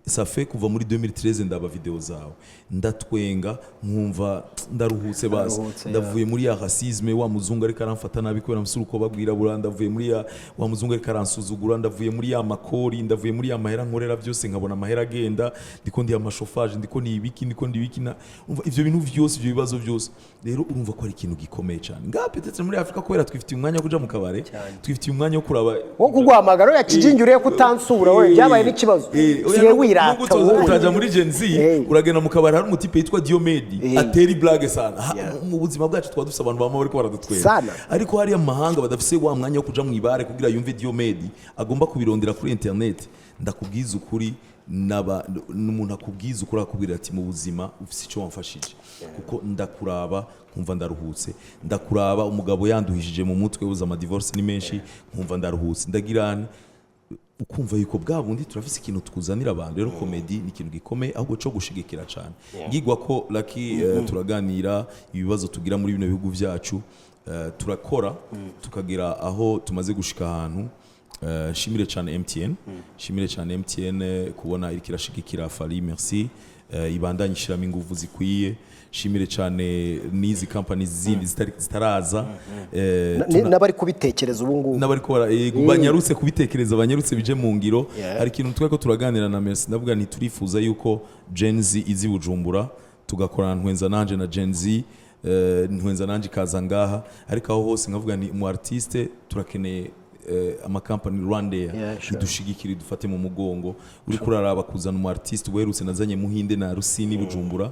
safe kuva muri 2013 ndaba video zawe ndatwenga nkumva ndaruhutse basi ndavuye muri ya racisme wa muzungu ariko aramfata nabi kubera msuruko bagwira buranda ndavuye muri ya wa muzungu ariko aransuzugura ndavuye muri ya makori ndavuye muri ya mahera nkorera byose nkabona mahera agenda ndiko ndi amashofage ndiko ni ibiki na umva ivyo bintu byose ivyo bibazo byose rero urumva ko ari ikintu gikomeye cyane ngape tete muri Afrika kubera twifitiye umwanya wo kuja mu kabare twifitiye umwanya wo kuraba wo kugwamagaro ya kijinjuriye kutansura we byabaye n'ikibazo utaja muri Gen Z uragenda mu kabari hari umutipe yitwa Diomedi ateri blague sana mu buzima bwacu twa dufite abantu bamwe bariko baradutwera ariko hari amahanga badafise wa mwanya wo kuja mu ibare kugira yumve Diomedi agomba kubirondera kuri internet ndakubwiza ukuri n'umuntu akubwiza ukuri akubwira ati mu buzima ufise icyo wamfashije kuko ndakuraba nkumva ndaruhutse ndakuraba umugabo yanduhishije mu mutwe uza ama divorce ni menshi nkumva ndaruhutse ndagirane ukumva yuko bwa bundi turafise ikintu tukuzanira abantu rero comedy ni ikintu gikomeye ahubwo cyo gushigikira cyane ngigwa ko Lucky turaganira ibibazo tugira muri bino bihugu byacu turakora tukagira aho tumaze gushika ahantu shimire cyane MTN kubona irikirashigikira Fally merci ibandanye ishiramo ingufu zikwiye shimire cyane nizi companies zindi zitaraza nabari kubitekereza ubu ngubu nabari ko banyarutse kubitekereza banyarutse bije mu ngiro hari ikintu tweko turaganira na Merci ndavuga nti turifuza yuko Gen Z izi Bujumbura tugakorana ntwenza nanje na Gen Z ntwenza nanje kaza ngaha ariko aho hose nkavuga ni mu artiste turakeneye ama company Rwanda idushigikira dufate mu mugongo uri kuraraba kuzana umu artiste werutse nazanye Muhinde na Rusini Bujumbura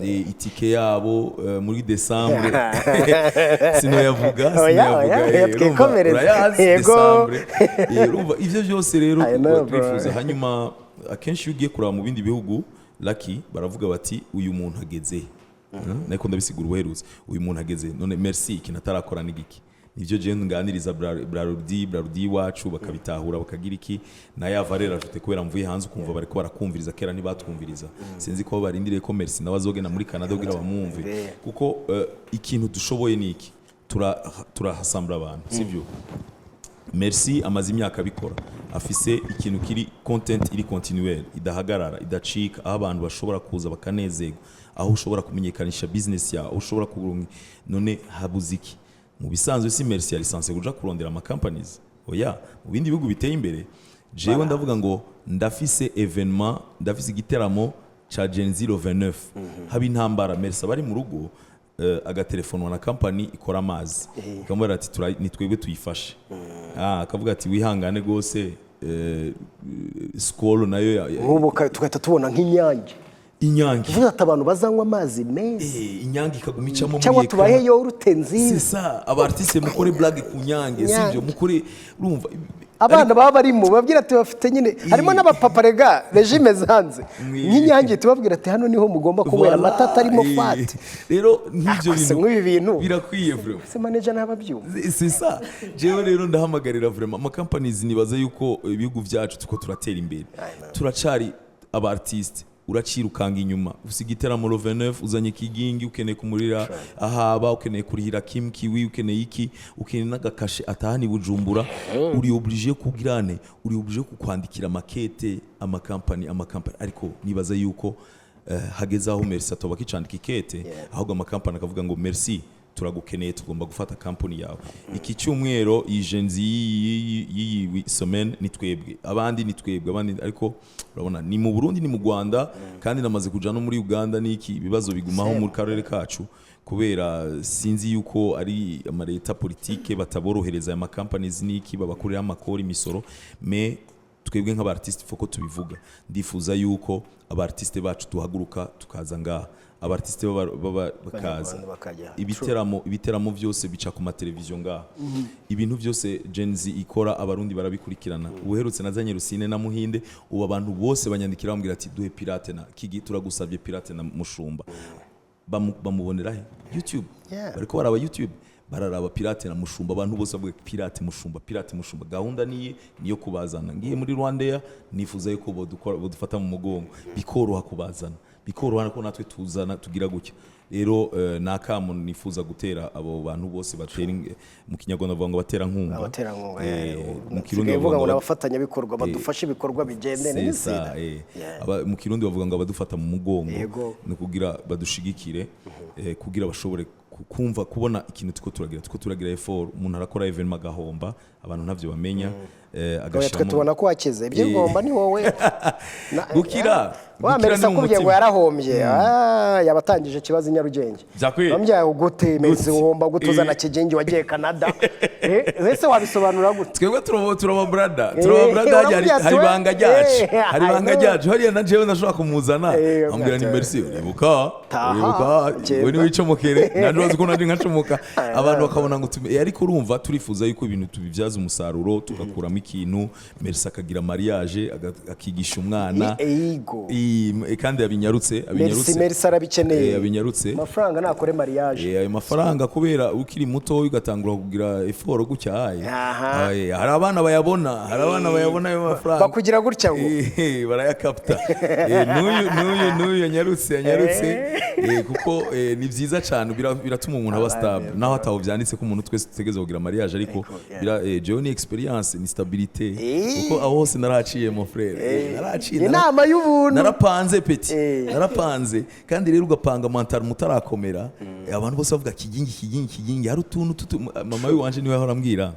itike yabo muri December sino yavuga December urumva ivyo byose rero twifuza hanyuma akenshi ugiye kuraba mu bindi bihugu Lucky baravuga bati uyu muntu ageze nako ndabisigura uherutse uyu muntu ageze none merci ikinatarakora nigiki nivyo je nganiriza Brarudi wacu bakabitahura bakagira iki na yavarera afite kubera mvuye hanze ukumva bariko barakumviriza kera ni batwumviriza sinzi ko barindiriye ko Merci nabazogena muri Canada kugira bamwumve kuko ikintu dushoboye niki turahasambura abantu sivyo Merci amaze imyaka bikora afise ikintu kiri content iri continuelle idahagarara idacika aho abantu bashobora kuza bakanezerwa aho ushobora kumenyekanisha business yawe ushobora kugurunga none habuziki mu bisanzwe si Merci ya lisanse kuja kurondera ama companies oya mu bindi bihugu biteye imbere jewe ndavuga ngo ndafise evenement ndafise igiteramo cha Gen Z 29 habi ntambara Merci abari mu rugo agatelefonwa na company ikora amazi ikamubwira ati nitwebwe tuyifashe akavuga ati wihangane gose Skol nayo nk'ubu tugahita tubona nk'inyange uvuga ati abantu bazanywa amazi meza inyange ikagumicamo muri cyangwa tubahe yorute nziza sisa abartiste mukore blague ku nyange sivyo mukore urumva abana baba barimo babwira ati bafite nyine harimo n'abapapa rega regime zanze nk'inyange tubabwira ati hano niho mugomba kunywera amata atarimo fat rero nk'ibyo bintu birakwiye vraiment se manager n'ababyumva sisa jewe rero ndahamagarira vraiment ama companies nibaza yuko ibihugu byacu tuko turatera imbere turacari abartiste uracirukanga inyuma usigiteramo 29 uzanye kigingi ukeneye kumurira ahaba ukeneye kurihira Kim Kiwi ukeneye iki ukeneye nagakashe atahani Bujumbura uri obligé kugirane uri obligé kukwandikira makete ama company ariko nibaza yuko hageze aho Merci atoba kicandika ikete ahubwo ama company akavuga ngo Merci turagukeneye tugomba gufata company yawe iki cyumwero ijenzi yi semaine ni twebwe abandi ni twebwe abandi ariko urabona ni mu Burundi ni mu Rwanda kandi namaze kuja no muri Uganda niki ibibazo bigumaho mu karere kacu kubera sinzi yuko ari amareta politike bataborohereza ya companies niki babakurira amakori misoro me twebwe nk'abartiste foko tubivuga ndifuza yuko abartiste bacu tuhaguruka tukaza ngaha abartiste bakaza ibiteramo byose bica ku mateleviziyo ngaha ibintu byose Gen Z ikora abarundi barabikurikirana uherutse nazanye Rusine na Muhinde ubu abantu bose banyandikira bambwira ati duhe pirate na kigi turagusabye pirate na Mushumba bamubonera YouTube bariko baraba YouTube bararaba pirate na Mushumba abantu bose bavuga pirate Mushumba gahunda niyo kubazana ngiye muri Rwanda nifuza yuko bodufata mu mugongo bikoroha kubazana bikoroha ko natwe tuzana tugira gutya rero nakamu nifuza gutera abo bantu bose batera mu Kinyarwanda bavuga ngo batera nkunga mu Kirundi bavuga ngo abafatanya bikorwa badufashe ibikorwa bigende neza mu Kirundi bavuga ngo abadufata mu mugongo no kugira badushigikire kugira bashobore kumva kubona ikintu tuko turagira effort umuntu arakora evenement gahomba abantu ntavyo bamenya agashamo tubona ko wakize ibyo ngomba ni wowe gukira wameresa kubye ngo yarahombye yabatangije kibazo Nyarugenge bambya gute meze uhomba gutuzana Kigingi wagiye Canada ese wabisobanura gute twebwe turaba brother hari banga ryacu hari na jewe ndashobora kumuzana ambwira ni merci uribuka we ni wicomokere naje ko naje nkacomoka abantu bakabona ngo ariko urumva turifuza yuko ibintu tubibyaza umusaruro tugakuramo ikintu merci akagira mariage akigisha umwana kandi abinyarutse merci arabikeneye abinyarutse amafaranga nakore mariage ayo mafaranga kubera ukiri muto ugatangura kugira effort gucyaye hari abana bayabona ayo mafaranga bakugira gutya ngo barayakapta n'uyu yanyarutse kuko ni byiza cyane biratuma umuntu aba stable naho ataho byanditse ko umuntu twese tutegeze kugira mariage ariko jewe ni experience ni stabilité kuko aho hose naraciye mon frère naraciye inama y'ubuntu narapanze peti narapanze kandi rero ugapanga mental mutarakomera abantu bose bavuga kigingi hari utuntu mama wanje niwe arambwira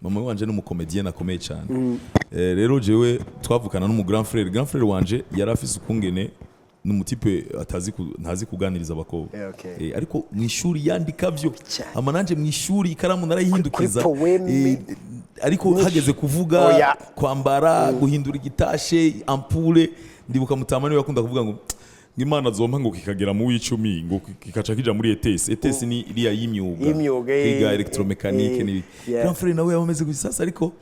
mama wanje ni umukomedienne akomeye cyane rero jewe twavukana no mu grand frère wanje yarafise ukungene n'umutipe ntazi kuganiriza abakobwa ariko mu ishuri yandika byo amananje mu ishuri ikaramu narayihindukiza ariko hageze kuvuga kwambara guhindura igitashe ampule ndibuka mutamani yakunda kuvuga ngo Imana zompa ngo kikagera mu w'icumi ngo kikaca kija muri ETS ni iriya y'imyuga kwiga electromechanique ni grand frère nawe yameze gusasa ariko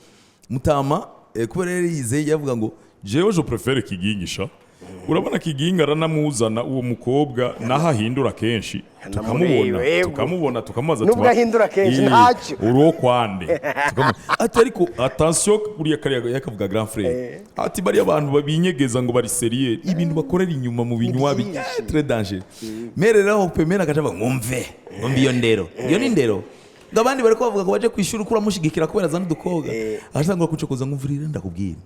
mutama kubera yize yavuga ngo jewe je préfère kigingisha urabona Kigingi aranamuzana uwo mukobwa nahahindura kenshi tukamubona tukamubaza nubwo ahindura kenshi ntacyo uro kwande ariko attention buriya kariya yakavuga grand frère ati bari abantu babinyegeza ngo bari serieux ibintu bakorera inyuma mu binywa bi très danger merera ho pemera akajaba ngumve iyo ndero iyo ni ndero ngabandi bariko bavuga ko baje kwishura ukura mushigikira kubera zana dukobwa ashaka kucokoza ngumvirira ndakubwira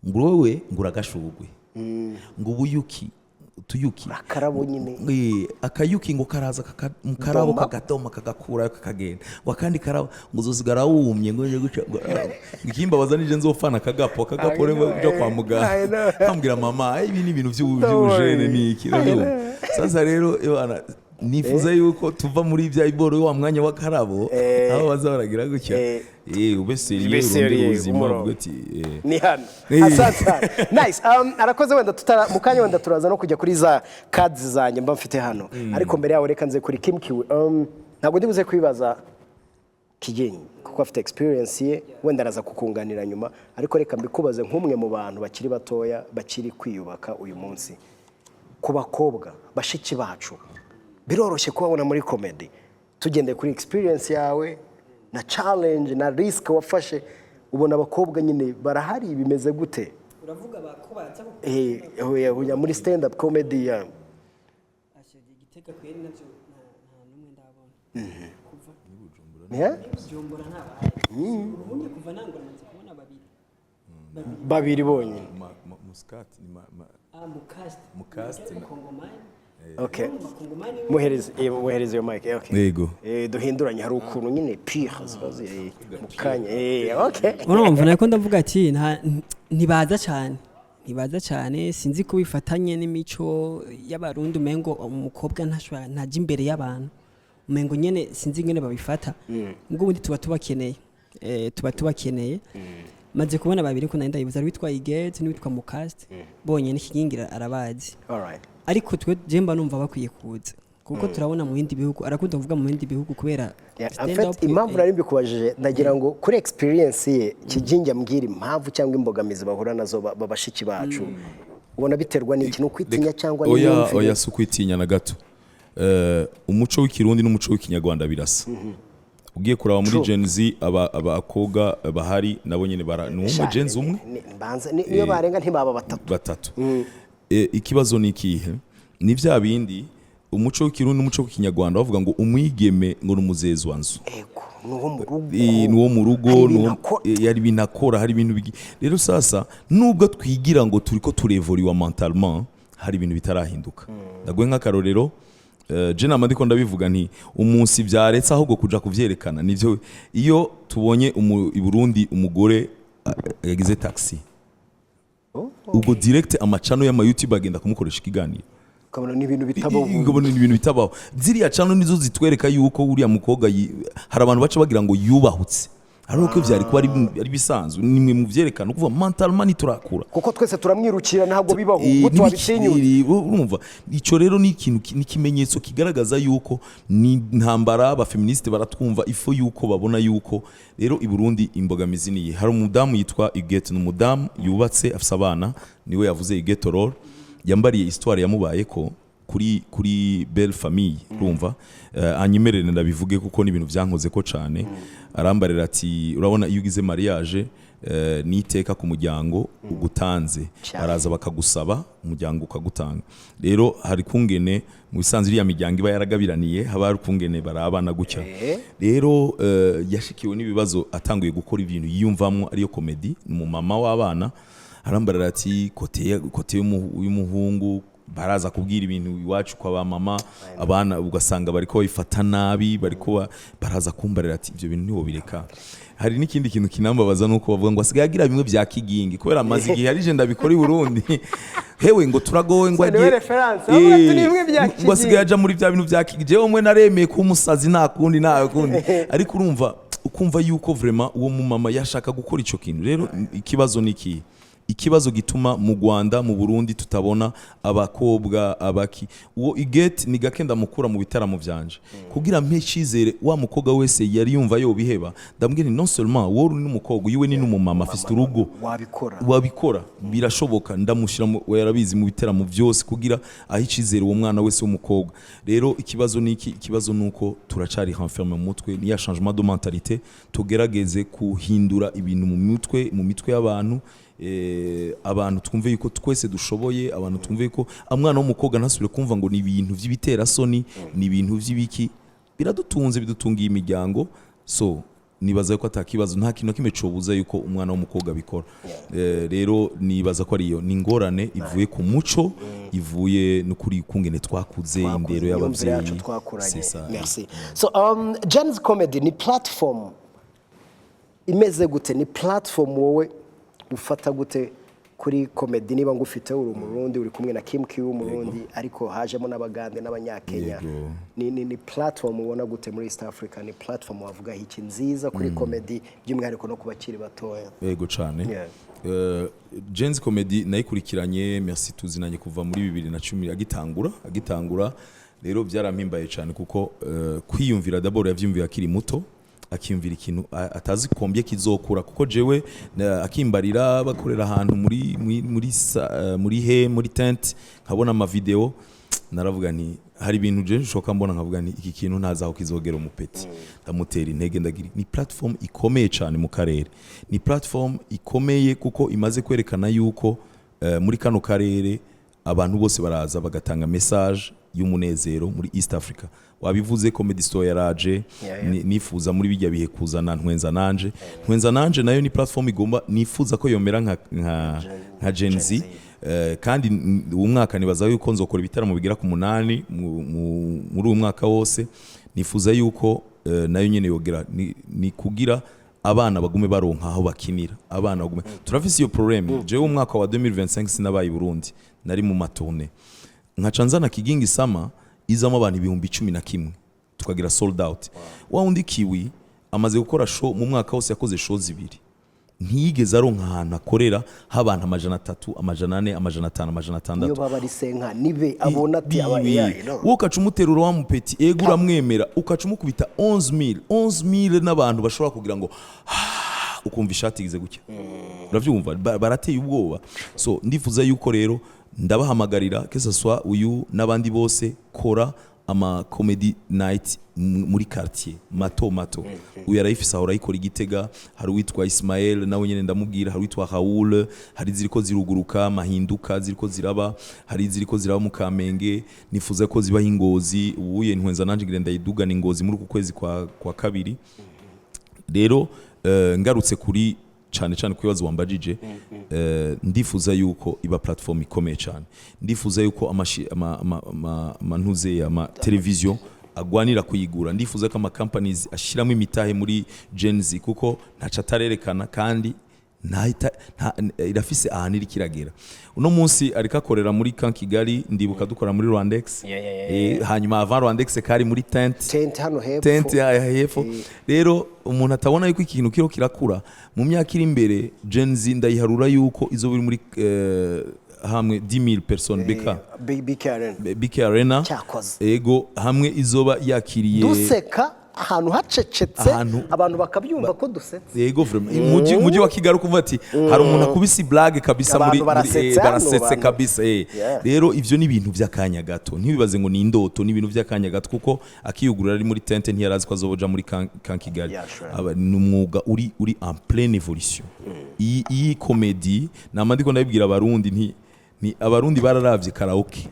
ngo wewe ngura gashugwe ngo ubuyuki tuyuki akarabo nyine akayuki ngo karaza mukarabo kagatoma kagakura kakagenda wakandi karabo ngo uzosigara wumye ngo ngikimba bazanije nzofana kagapo ngo byo kwa muganga ambwira mama ibi ni ibintu by'ubujene niki sasa rero nifuza yuko tuva muri bya iboro wa mwanya wa karabo aho bazabaragira gutya ube seriye ubuzima bwati ni hano asatsa nice arakoze wenda mukanya wenda turaza no kujya kuri za cards zanjye mba mfite hano ariko mbere yawe reka nze kuri Kimkiwe ntago ndibuze kwibaza Kigingi kuko afite experience ye wenda araza kukunganira nyuma ariko reka mbikubaze nk'umwe mu bantu bakiri batoya bakiri kwiyubaka uyu munsi ku bakobwa bashiki bacu biroroshye kubabona muri comedy tugendeye kuri experience yawe na challenge na risk wafashe ubona abakobwa nyine barahari bimeze gute uravuga bakubatsa oya muri stand up comedy ya igitega kweri navyo nta numwe ndabona kuva Bujumbura ntabaye urubunye kuva nangura nzi kubona babiri bonyine Muscat Mukast Mukongomani Okay. Muhereze iyo mic. Okay. Yego. Duhinduranye hari ukuntu nyine pire zibaze mukanya. Okay. urumva nako ndavuga ati ntibaza cyane sinzi ko bifatanye n'imico y'abarundi umengo umukobwa ntaje imbere y'abantu umengo nyene sinzi ngene babifata ubwo bundi tuba tubakeneye maze kubona babiri ko nenda yibuza witwa Igete n'uwitwa Mukast bonye n'ikigingira arabazi. Alright. Ariko twe jemba numva bakwiye kuza kuko turabona mu bindi bihugu arakunda kuvuga mu bindi bihugu kubera impamvu nari mbikubajije ndagira ngo kuri experience ye kijinja mbwira impamvu cyangwa imbogamizi bahura nazo babashiki bacu ubona biterwa n'iki no kwitinya cyangwa n'imyumvire. Oya sukwitinya na gato. Umuco w'ikirundi n'umuco w'ikinyarwanda birasa. Ugiye kuraba muri Gen Z abakoga bahari nabo nyene numva Gen Z umwe niyo barenga ntibaba batatu. Ikibazo ni ikihe ni vya bindi umuco w'ikirundi n'umuco w'ikinyarwanda bavuga ngo umwigeme ngo numuzezi wanzu nuwo mu rugo yari binakora hari ibintu rero sasa nubwo twigira ngo turiko turevoriwa mentalement hari ibintu bitarahinduka ndagwe nk'akarorero je namandiko ndabivuga nti umunsi byaretse ahubwo kuja kuvyerekana nivyo iyo tubonye i Burundi umugore yagize taxi ubwo direct amacano y'ama YouTube agenda kumukoresha ikiganiro ukabona ni ibintu bitabaho ziriya cano nizo zitwereka yuko uriya mukobwa hari abantu baca bagira ngo yubahutse ariko vyari kuba ari bisanzwe nimwe mu vyerekana ukuva mentalement turakura kuko twese turamwirukira ntabwo bibaho gutwa bitinyuye urumva ico rero ni ikintu n'ikimenyetso kigaragaza yuko ni ntambara abafeministe baratwumva ifo yuko babona yuko rero i Burundi imbogamizi niye hari umudamu yitwa Igete n'umudamu yubatse afise abana niwe yavuze Igete role yambariye histoire yamubaye ko kuri Belle Famille urumva anyemerere ndabivuge kuko ni ibintu byankoze ko cyane arambarira ati urabona iyo ugize mariage niteka ku muryango ugutanze araza bakagusaba umuryango ukagutanga rero hari kungene mu bisanzwe iriya miryango iba yaragabiraniye haba hari kungene barabana gutya rero yashikiwe n'ibibazo atanguye gukora ibintu yiyumvamwo ariyo comedy mu mama w'abana arambarira ati kote y'umuhungu baraza kubwira ibintu iwacu kwa ba mama abana ugasanga bariko bifata nabi bariko baraza kumbarira ati ibyo bintu niho bireka hari n'ikindi kintu kinambabaza nuko bavuga ngo asigaye agira bimwe bya kigingi kubera amazi igihe hari je ndabikora i Burundi hewe ngo turagowe ngo agiye ngo asigaye aja muri bya bintu bya kigingi jewe umwe naremeye ko umusazi nta kundi nawe kundi ariko urumva ukumva yuko vraiment uwo mu mama yashaka gukora ico kintu rero ikibazo niki ikibazo gituma mu Rwanda mu Burundi tutabona abakobwa abaki uwo Igete ni gakenda mukura mu bitaramo byanje kugira mpe cizere wa mukobwa wese yari yumva yo biheba ndambwira non seulement wowe n'umukobwa yiwe ni n'umumama afite urugo wabikora birashoboka ndamushira yarabizi mu bitaramo byose kugira aho cizere uwo mwana wese w'umukobwa rero ikibazo niki ikibazo nuko turacari renferme mu mutwe ni ya changement de mentalité tugerageze kuhindura ibintu mu mitwe y'abantu abantu twumve yuko twese dushoboye abantu twumve yuko amwana w'umukobwa ntasubire kumva ngo ni ibintu by'ibitera soni ni ibintu by'ibiki biradutunze bidutungiye imiryango so nibaza ko atakibazo nta kintu kimwe cobuza yuko umwana w'umukobwa bikora rero nibaza ko ariyo ni ngorane ivuye ku muco ivuye no kuri kungene twakuze indero y'abavyeyi merci so Jen's Comedy ni platform imeze gute ni platform wowe ufata gute kuri comedy niba ngufite uri umurundi uri kumwe na Kim Q umurundi ariko hajemo n'abagande n'abanyakenya ni platform ubona gute muri East Africa ni platform wavuga iki nziza kuri comedy by'umwihariko no kubakiri batoya yego cyane Jen's Comedy nayikurikiranye merci tuzinanye kuva muri 2010 agitangura rero byarampimbaye cyane kuko kwiyumvira d'abord yavyumviye akiri muto akiyumvira ikintu atazi kombye kizokura kuko jewe akimbarira bakorera ahantu muri tent nkabona ama video naravuga ni hari ibintu je shoka mbona nkavuga ni iki kintu ntazaho kizogera umupeti ndamutera intege ndagira ni platform ikomeye cyane mu karere ni platform ikomeye kuko imaze kwerekana yuko muri kano karere abantu bose baraza bagatanga message y'umunezero muri East Africa wabivuze Comedy Store yaraje nifuza muri bijya bihe kuzana Ntwenza nanje nayo ni platform igomba nifuza ko yomera nka Gen Z kandi uwo mwaka nibaza yuko nzokora ibitaramo bigera ku 8 muri uwo mwaka wose. Nifuza yuko nayo nyene yogera ni kugira abana bagume baronka aho bakinira, abana bagume turafise iyo problem. Jewe umwaka wa 2025 sinabaye Burundi, nari mu matourne nkaca nzana Kigingi Sama izamo abantu 11,000 tukagira sold out. Wa undi Kiwi amaze gukora show mu mwaka wose, yakoze show 2 ntiyigeze aronka ahantu akorera h'abantu 300, 400, 500, 600. Iyo baba ari senka nibe abona ati abaye no wo kaca umuteruro wa mupeti ego uramwemera ukaca umukubita 11,000 n'abantu bashobora kugira ngo ukumva ishati igize gutya. Uravyumva barateye ubwoba. So ndifuza yuko rero ndabahamagarira kesaswa uyu n'abandi bose kora ama comedy night muri quartier mato. Uyu yarayifisa ahora yikora Igitega, hari uwitwa Ismael nawe nyene ndamubwira, hari uwitwa Raoul, hari ziriko ziruguruka Mahinduka, ziriko ziraba, hari ziriko ziraba mu Kamenge. Nifuza ko ziba Ingozi, ubuye ntwenza nanje ngire ndayiduga ni Ingozi muri uku kwezi kwa kabiri. Rero ngarutse kuri cyane kwibazo wambajije, ndifuza yuko iba platform ikomeye cyane. Ndifuza yuko amantuze ama television agwanira kuyigura. Ndifuza ko ama companies ashiramo imitahe muri Gen Z kuko ntaca atarerekana kandi irafise ahantu iri kiragera. Uno munsi ariko akorera muri Camp Kigali, ndibuka dukora muri Rwandex. Hanyuma avant Rwandex kari muri tent hano hepfo. Tent hepfo. Rero umuntu atabona yuko ikintu kiro kirakura mu myaka iri imbere. Gen Z ndayiharura yuko izo biri muri hamwe 10,000 personnes BK Arena. Ego hamwe izoba yakiriye duseka ahantu hacecetse abantu bakabyumva ko dusetse. Yego vraiment muji wa Kigali kuvuga ati hari umuntu akubise blague kabisa muri barasetse kabisa. Rero ivyo ni ibintu by'akanya gato, ntibibaze ngo ni indoto, ni ibintu by'akanya gato kuko akiyugurura ari muri tent ntiyarazi ko azoboja muri Camp Kigali. Ni umwuga uri en pleine evolution. Iyi comedy namandiko ndabibwira abarundi ni abarundi bararavye karaoke.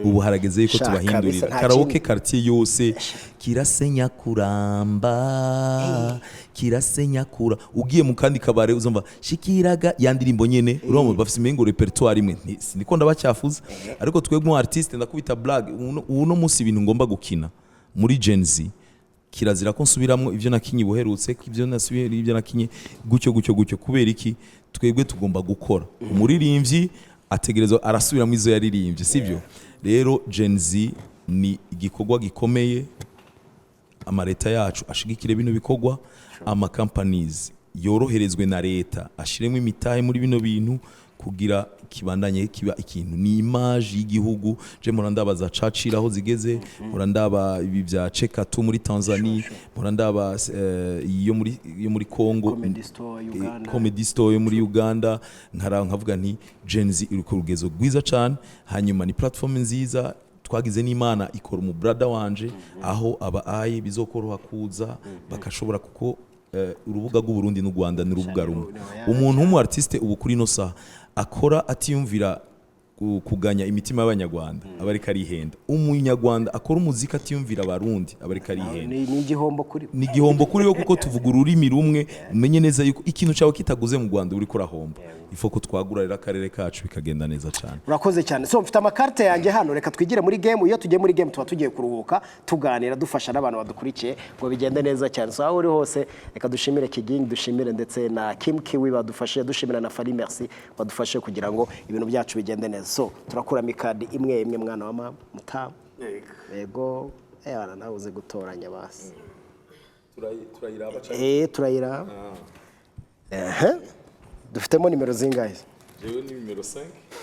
Ubu harageze yuko tubahindurira karaoke quartier yose kirasenya kuramba kirasenya kura. Ugiye mu kandi kabare uzumva shikiraga yandirimbo nyene, urumva bafise imengo repertoire imwe. Niko ndabacyafuza ariko twebwe mu artiste ndakubita blague uno munsi ibintu ngomba gukina muri Gen Z kirazira ko nsubiramwo ivyo nakinyi buherutse, ivyo nasubiye ivyo nakinyi gutyo kubera iki twebwe tugomba gukora. Umuririmbyi ategerezwa arasubiramo izo yaririmbye, sivyo? Rero Gen Z ni igikorwa gikomeye, amareta yacu ashigikire bino bikorwa, ama companies yoroherezwe na leta ashiremo imitahe muri bino bintu kugira kibandanye kiba ikintu ni image y'igihugu. Je murandabaza cacira aho zigeze, murandaba ibi bya Chekatu muri Tanzania, murandaba iyo muri Congo, Comedy Store yo muri Uganda. Nkavuga nti Gen Z iri ku rugezo rwiza cyane. Hanyuma ni platform nziza twagize n'Imana ikora mu brother wanje aho ayi bizokoroha kuza bakashobora kuko urubuga rw'u Burundi n'u Rwanda ni rubuga rumwe. Umuntu w'umu artiste ubu kuri no sa akora atiyumvira kuganya imitima y'abanyarwanda abarika arihenda. Umunyarwanda akora umuzika atiyumvira abarundi abarika arihenda. Ni igihombo kuri yo kuko tuvuga ururimi rumwe. Umenye neza yuko ikintu cyawe kitaguze mu Rwanda uri kurahomba. Ifo ko twagura rero akarere kacu bikagenda neza cyane. Urakoze cyane. So mfite amakarte yanjye hano, reka twigire muri game. Iyo tugiye muri game tuba tugiye kuruhuka tuganira dufasha n'abantu badukurikiye ngo bigende neza cyane. So aho uri hose reka dushimire Kigingi, dushimire ndetse na Kim Kiwi badufashe, dushimira na Fari Merci badufashe kugira ngo ibintu byacu bigende neza. So turakura mikadi imwe mwana wa mama Mutamu. Yego abana nawe uze gutoranya basi. Turayiraba cyane. Turayiraba. Dufitemo nimero zingahe? Jewe ni nimero 5.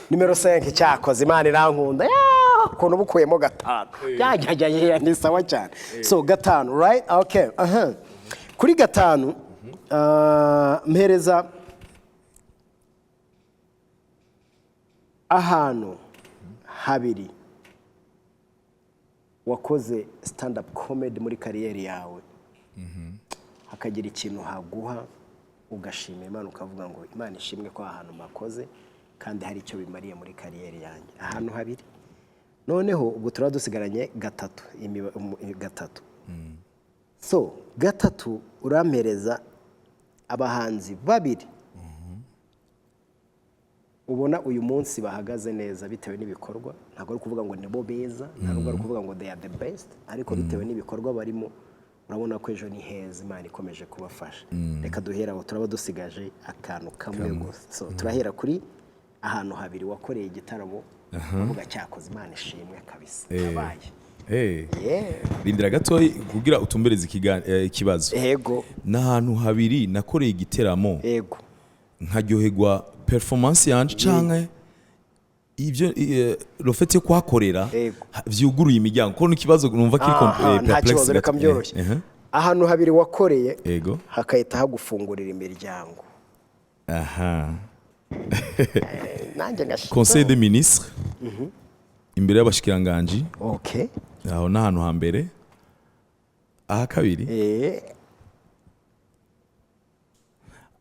Nimero 5 cyakoze Imana irankunda. Ukuntu bukuyemo 5. Yajya ni sawa cyane. So 5, right? Okay. Kuri 5 mpereza ahantu habiri wakoze stand up comedy muri kariyeri yawe. Hakagira ikintu haguha ugashima Imana ukavuga ngo Imana ishimwe ko ahantu makoze kandi hari icyo bimariye muri kariyeri yanjye. Ahantu habiri. Noneho ubwo turadusigaranye 3. So 3 urampereza abahanzi babiri ubona uyu munsi bahagaze neza bitewe n'ibikorwa, ntabwo ari kuvuga ngo nibo beza, ntabwo ari kuvuga ngo they are the best, ariko bitewe n'ibikorwa barimo urabona ko ejo ni heza, Imana ikomeje kubafasha. Reka duhera aho, turaba dusigaje akantu kamwe gusa. So turahera kuri ahantu habiri wakoreye igitaramo uvuga cyakoze Imana ishimwe kabisa abaye. Rindira gato kugira utumbereze ikibazo. Yego. N'ahantu habiri nakoreye igiteramo. Yego. Nkaryoherwa performance yanje canke ivyo rofete kwakorera vyuguruye imiryango ko n'ikibazo numva kiri complex. Reka mbyoroshye. Ahantu habiri wakoreye hakahita hagufungurira imiryango. Nanjye ngashika Conseil des ministres imbere y'abashikiranganji. Okay. Aho n'ahantu hambere. Aha kabiri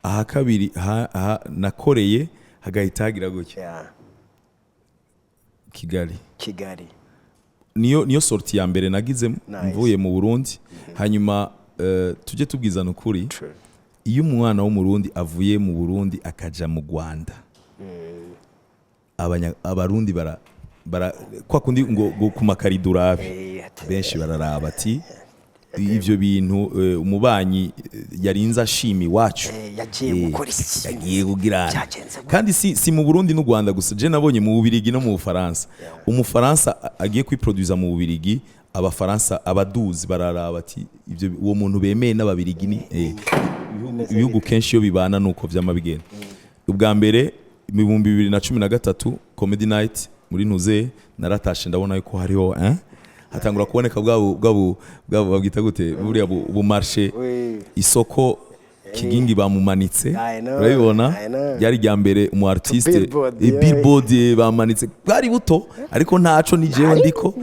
aha kabiri nakoreye hagahita hagira gutya. Kigali niyo sorti ya mbere nagize mvuye mu Burundi. Hanyuma tujye tubwizana ukuri, iyo umwana wo mu Burundi avuye mu Burundi akaja mu Rwanda, abarundi kwa kundi ngo ku makaridurabe benshi bararaba ati ivyo bintu umubanyi yarinza ashimi wacu yagiye kugira. Kandi si mu Burundi n'u Rwanda gusa, je nabonye mu Bubirigi no mu Bufaransa. Umufaransa agiye kwiproduza mu Bubirigi, abafaransa abaduzi bararaba ati ivyo uwo muntu bemeye n'ababirigi ni ibihugu kenshi yo bibana nuko vy'amabigenda. Ubwa mbere mu 2013 Comedy Night muri Ntuze naratashe, ndabona yuko hariho hatangura kuboneka bwabo bagita gute buriya bumarshe isoko Kigingi bamumanitse, urabibona yari rya mbere umu artiste billboard bamanitse, bwari buto ariko ntaco ni jewe ndiko.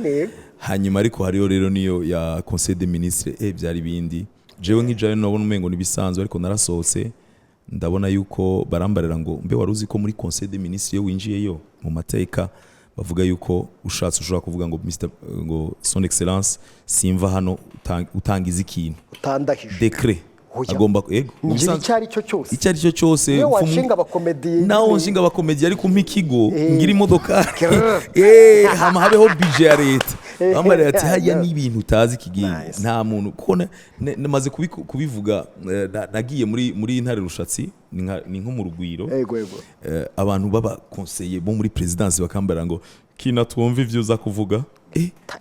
Hanyuma ariko hariyo rero niyo ya Conseil des ministres byari bindi jewe nk'ijayo nabona umengo nibisanzwe, ariko narasohotse ndabona yuko barambarira ngo mbe waruzi ko muri Conseil des ministres yo winjiyeyo mu mateka bavuga yuko ushatse ushobora kuvuga ngo ngo son excellence simva hano utangiza ikintu decret agomba icyo ari cyo cyose naho nshinga abakomedi ariko mpikigo ngira imodoka hama habeho budget ya leta bamara ati haya ni ibintu utazi kigingi nta muntu kuko namaze kubivuga. Nagiye muri Intare Rushatsi ni nko mu Rugwiro, abantu baba conseiller bo muri presidence bakambara ngo kina twumva ivyo uza kuvuga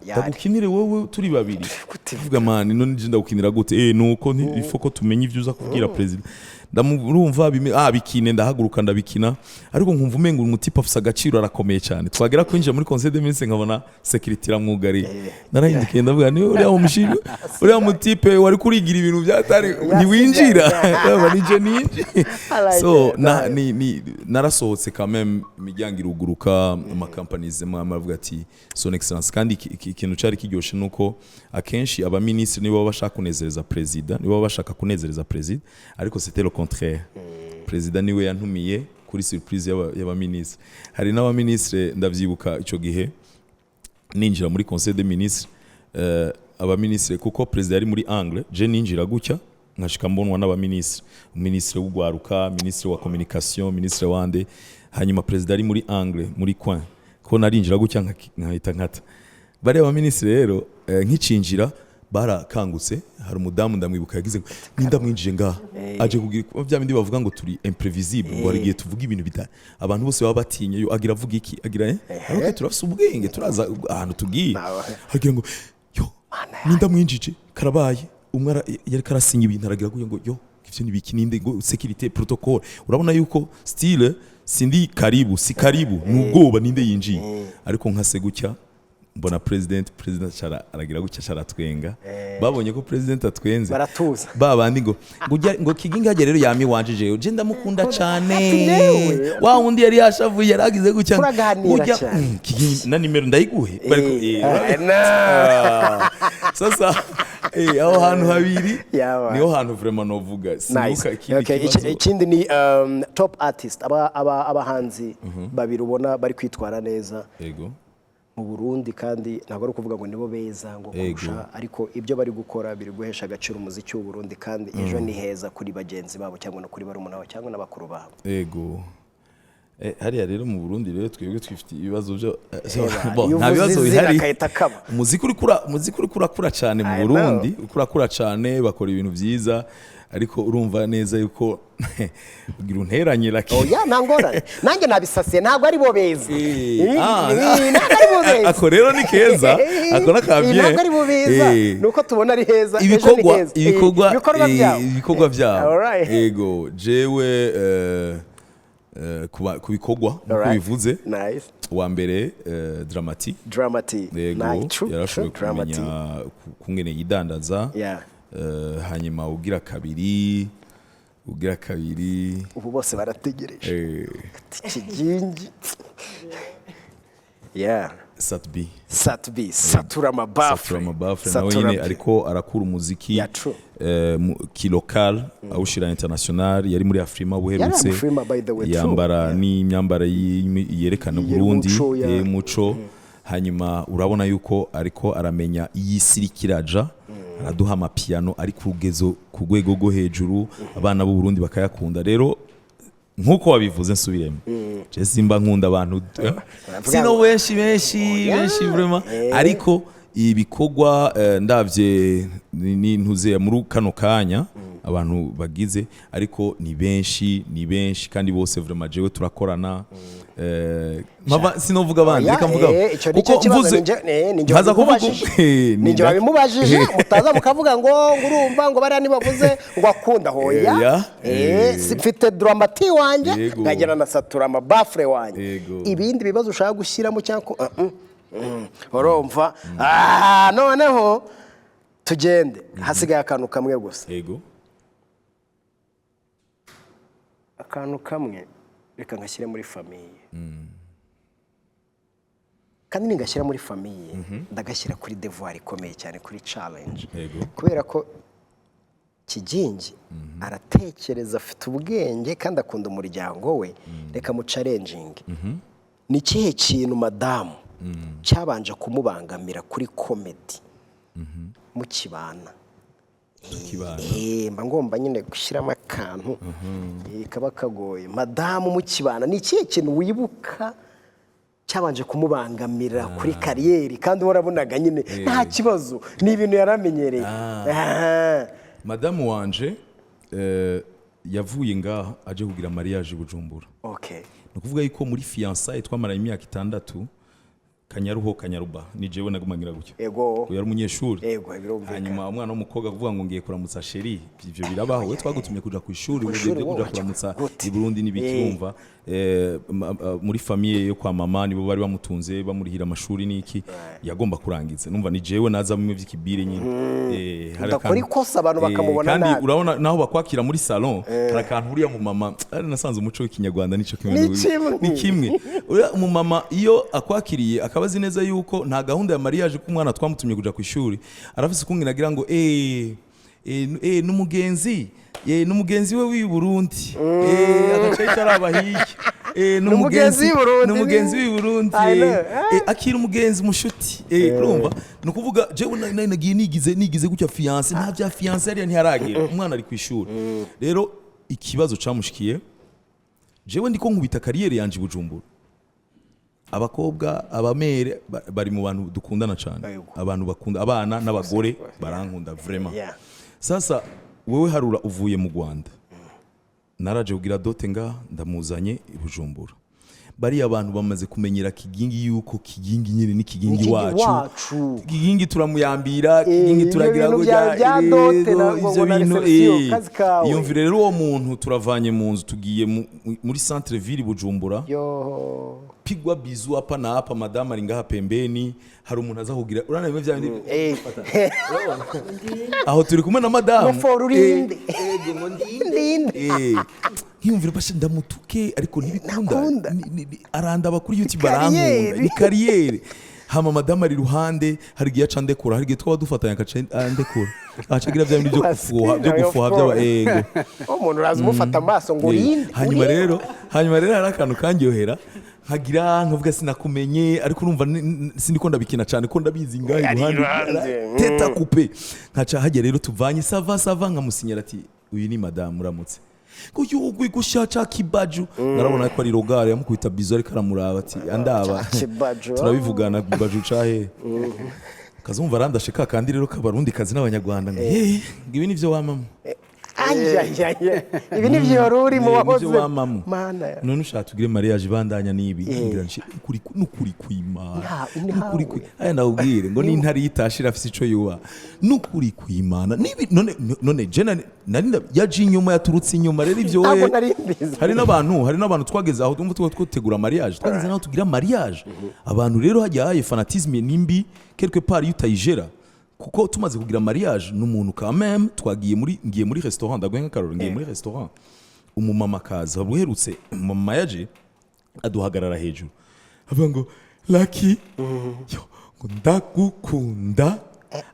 ndagukinire wowe turi babiri kuvuga mani none nje ndagukinira gute nuko ifo ko tumenye ivyo uza kubwira president. Ndamurumva bikine ndahaguruka ndabikina, ariko nkumva umenga umutipa afisa agaciro arakomeye cyane. Twagera kwinjira muri Conseil des ministres nkabona security ramwugari, narahindukiye ndavuga ni uriya umushinga uriya mutipe wari kurigira ibintu byatari ntiwinjira nije ninje. So narasohotse quand même imiryango iruguruka, ama companies mwavuga ati son excellence. Kandi ikintu cyari kiryoshe nuko akenshi aba ministre nibo bashaka kunezereza president, nibo bashaka kunezereza president, ariko c'était le contraire. President niwe yantumiye kuri surprise y'aba ministre. Hari n'aba ministre ndavyibuka ico gihe ninjira muri Conseil des ministres, aba ministre kuko president yari muri angle, je ninjira gutya nkashika mbonwa n'aba ministre, ministre w'ugwaruka, ministre wa communication, ministre wande, hanyuma president ari muri angle muri coin ko narinjira gutya nkahita nkata. Bare aba ministre rero nkicinjira barakangutse, hari umudamu ndamwibuka yagize ndamwinjije ngaha aje kugira bya bindi bavuga ngo turi imprevisible, ngo arigiye tuvuga ibintu bita abantu bose baba batinye yo agira avuga iki agira ariko turafise ubwenge turaza ahantu tugiye agira ngo yo ndamwinjije karabaye umwe yari karasinya ibintu aragira ngo yo ivyo nibiki ninde ngo security protocol. Urabona yuko style sindi karibu si karibu n'ubwoba ninde yinjiye, ariko nkase gutya mbona president aragira gutya caratwenga. Babonye ko president atwenze baratuza babandi ngo Kigingi hage rero yami wanjije je ndamukunda cyane wa undi yari yashavuye yaragize gutya ujya Kigingi na nimero ndayiguhe sasa aho hantu habiri niho hantu vraiment novuga sinuka ikindi ni top artist abahanzi babiri ubona bari kwitwara neza mu Burundi, kandi ntabwo ari ukuvuga ngo nibo beza ngo kurusha, ariko ibyo bari gukora biri guhesha agaciro umuziki w'u Burundi, kandi ejo ni heza kuri bagenzi babo cyangwa no kuri barumuna babo cyangwa n'abakuru babo. hariya rero mu Burundi rero twebwe twifite ibibazo byo nta bibazo bihari. Umuziki uri kurakura cyane mu Burundi, ukurakura cyane, bakora ibintu byiza, ariko urumva neza yuko ugira unteranye laki. Oya ntangorane, nanjye nabisasiye, ntabwo ari bo beza. Ako rero ni keza, ako nakabye. Ntabwo ari bo beza, nuko tubona ari heza. Ibikorwa byabo. Yego, jewe ku bikorwa uko bivuze. Wa mbere Dramati. Yego, yarashoboye kumenya kungene yidandaza. Hanyuma ugira kabiri ubu bose barategereje Kigingi. Satbi satura amabafure nawe nyine ariko arakura umuziki kilokal awushira international. Yari muri Afrima buherutse, yambara n'imyambaro yerekana Burundi muco. Hanyuma urabona yuko ariko aramenya iyisirikiraja, araduha amapiano ari ku rwego rwo hejuru, abana b'u Burundi bakayakunda. Rero nkuko wabivuze nsubiremo, je simba nkunda abantu sino benshi vraiment, ariko ibikorwa ndavye n'intuze muri kano kanya abantu bagize, ariko ni benshi kandi bose vraiment jewe turakorana. Sinovuga abandi, reka mvuga kuko mvuze nkaza kuvuga ninjye wabimubajije, mutaza mukavuga ngo urumva ngo bariya nibavuze ngo akunda. Hoya sifite Dramati wanjye nkagera na satura amabafure wanjye. Ibindi bibazo ushaka gushyiramo cyangwa urumva. Noneho tugende, hasigaye akantu kamwe gusa. Akantu kamwe reka ngashyire muri famiye, kandi ningashyira muri famiye ndagashyira kuri devoir ikomeye cyane, kuri challenge. Kubera ko Kigingi aratekereza, afite ubwenge kandi akunda umuryango we. Reka mu challenging, ni kihe kintu madamu cyabanje kumubangamira kuri comedy mukibana? Mba ngomba nyine gushyiramo akantu kaba kagoye. Madamu mukibana, ni ikihe kintu wibuka cyabanje kumubangamira kuri kariyeri kandi warabonaga nyine nta kibazo, ni ibintu yaramenyereye? Madamu wanje yavuye ngaha aje kugira mariage i Bujumbura. Ni ukuvuga yuko muri fiançailles twamaranye imyaka 6, Kanyaruba ni jewe nagumangira gutyo. Yari umunyeshuri. Hanyuma umwana w'umukobwa kuvuga ngo ngiye kuramutsa sheri, ivyo birabaho. We twagutumye kuja ku ishuri, we kuja kuramutsa i Burundi n'ibikirumva. Muri famille yo kwa mama nibo bari bamutunze, bamurihira amashuri niki, yagomba kurangiza. Numva ni jewe naza mu by'ikibire nyine. Ndakora ikosa abantu bakamubona nabi. Kandi urabona naho bakwakira muri salon, harakantu uriya mu mama ari nasanze umuco w'ikinyarwanda nico kimwe ni kimwe. Uriya mu mama iyo akwakiriye akabazi neza yuko nta gahunda ya mariage ku mwana twamutumye kuja ku ishuri, arafise kunginagira ngo n'umugenzi we w'i Burundi, agace arabahiye, n'umugenzi w'i Burundi, akira umugenzi mushuti. Urumva no kuvuga jewe nagiye nigize gutya fiance, nta bya fiance yari ntiharagira, umwana ari ku ishuri. Rero ikibazo camushikiye, jewe ndiko nkubita kariyeri yanje i Bujumbura. Abakobwa abamere bari mu bantu dukundana cyane, abantu bakunda abana n'abagore barankunda vraiment. Sasa wewe harura uvuye mu Rwanda, naraje kugira dote nga ndamuzanye i Bujumbura. Bari abantu bamaze kumenyera Kigingi yuko Kigingi nyine ni Kigingi wacu. Kigingi turamuyambira, Kigingi turagira ngo ivyo bintu yumvire. Rero uwo muntu turavanye mu nzu tugiye muri centre ville Bujumbura. Pigwa bizu hapa na hapa, madama ari ngaha pembeni, hari umuntu aza kugira urana bimwe bya bindi aho turi kumwe na madama nkiyumvira basha ndamutuke ariko ntibikunda, arandaba kuri YouTube arankunda, ni kariyeri. Hama madama ari ruhande, hari giye aca ndekura, hari giye twa dufatanya akaca ndekura, acagira bya bindi byo gufuha by'aba ego umuntu uraza umufata amaso ngo urinde. Hanyuma rero hari akantu kanyohera, nkagira nkavuga sinakumenye, ariko urumva sindiko ndabikina cyane ko ndabizi ngaho iruhande teta coupe. Nkaca hajya rero tuvanye sava nkamusinyira ati uyu ni madame uramutse. ngo yugwe gushaca kibaju narabona ko ari rogare yamukubita bizo ariko aramuraba ati andaba turabivugana kibaju cahe kazumva arandashika kandi rero kabarundi kazi n'abanyarwanda ngo ibi nivyo wamama ibi nivyo waruri mu wahoze mana none ushaka tugire mariage bandanya nibi ngira nshi nukuri kwimana nukuri aya nawubwire ngo n'intari yitashira afise ico yuba nukuri kwimana nibi none jena narinda yaje inyuma yaturutse inyuma rero ivyo we hari n'abantu twageze aho twotegura mariage twageze naho tugira mariage abantu rero hajya fanatisme nimbi quelque part yutayijera kuko tumaze kugira mariage n'umuntu quand même ngiye muri restaurant ndagwenga karoro ngiye muri restaurant umumama kaza buherutse mama yaje aduhagarara hejuru avuga ngo Lucky yo ngo ndagukunda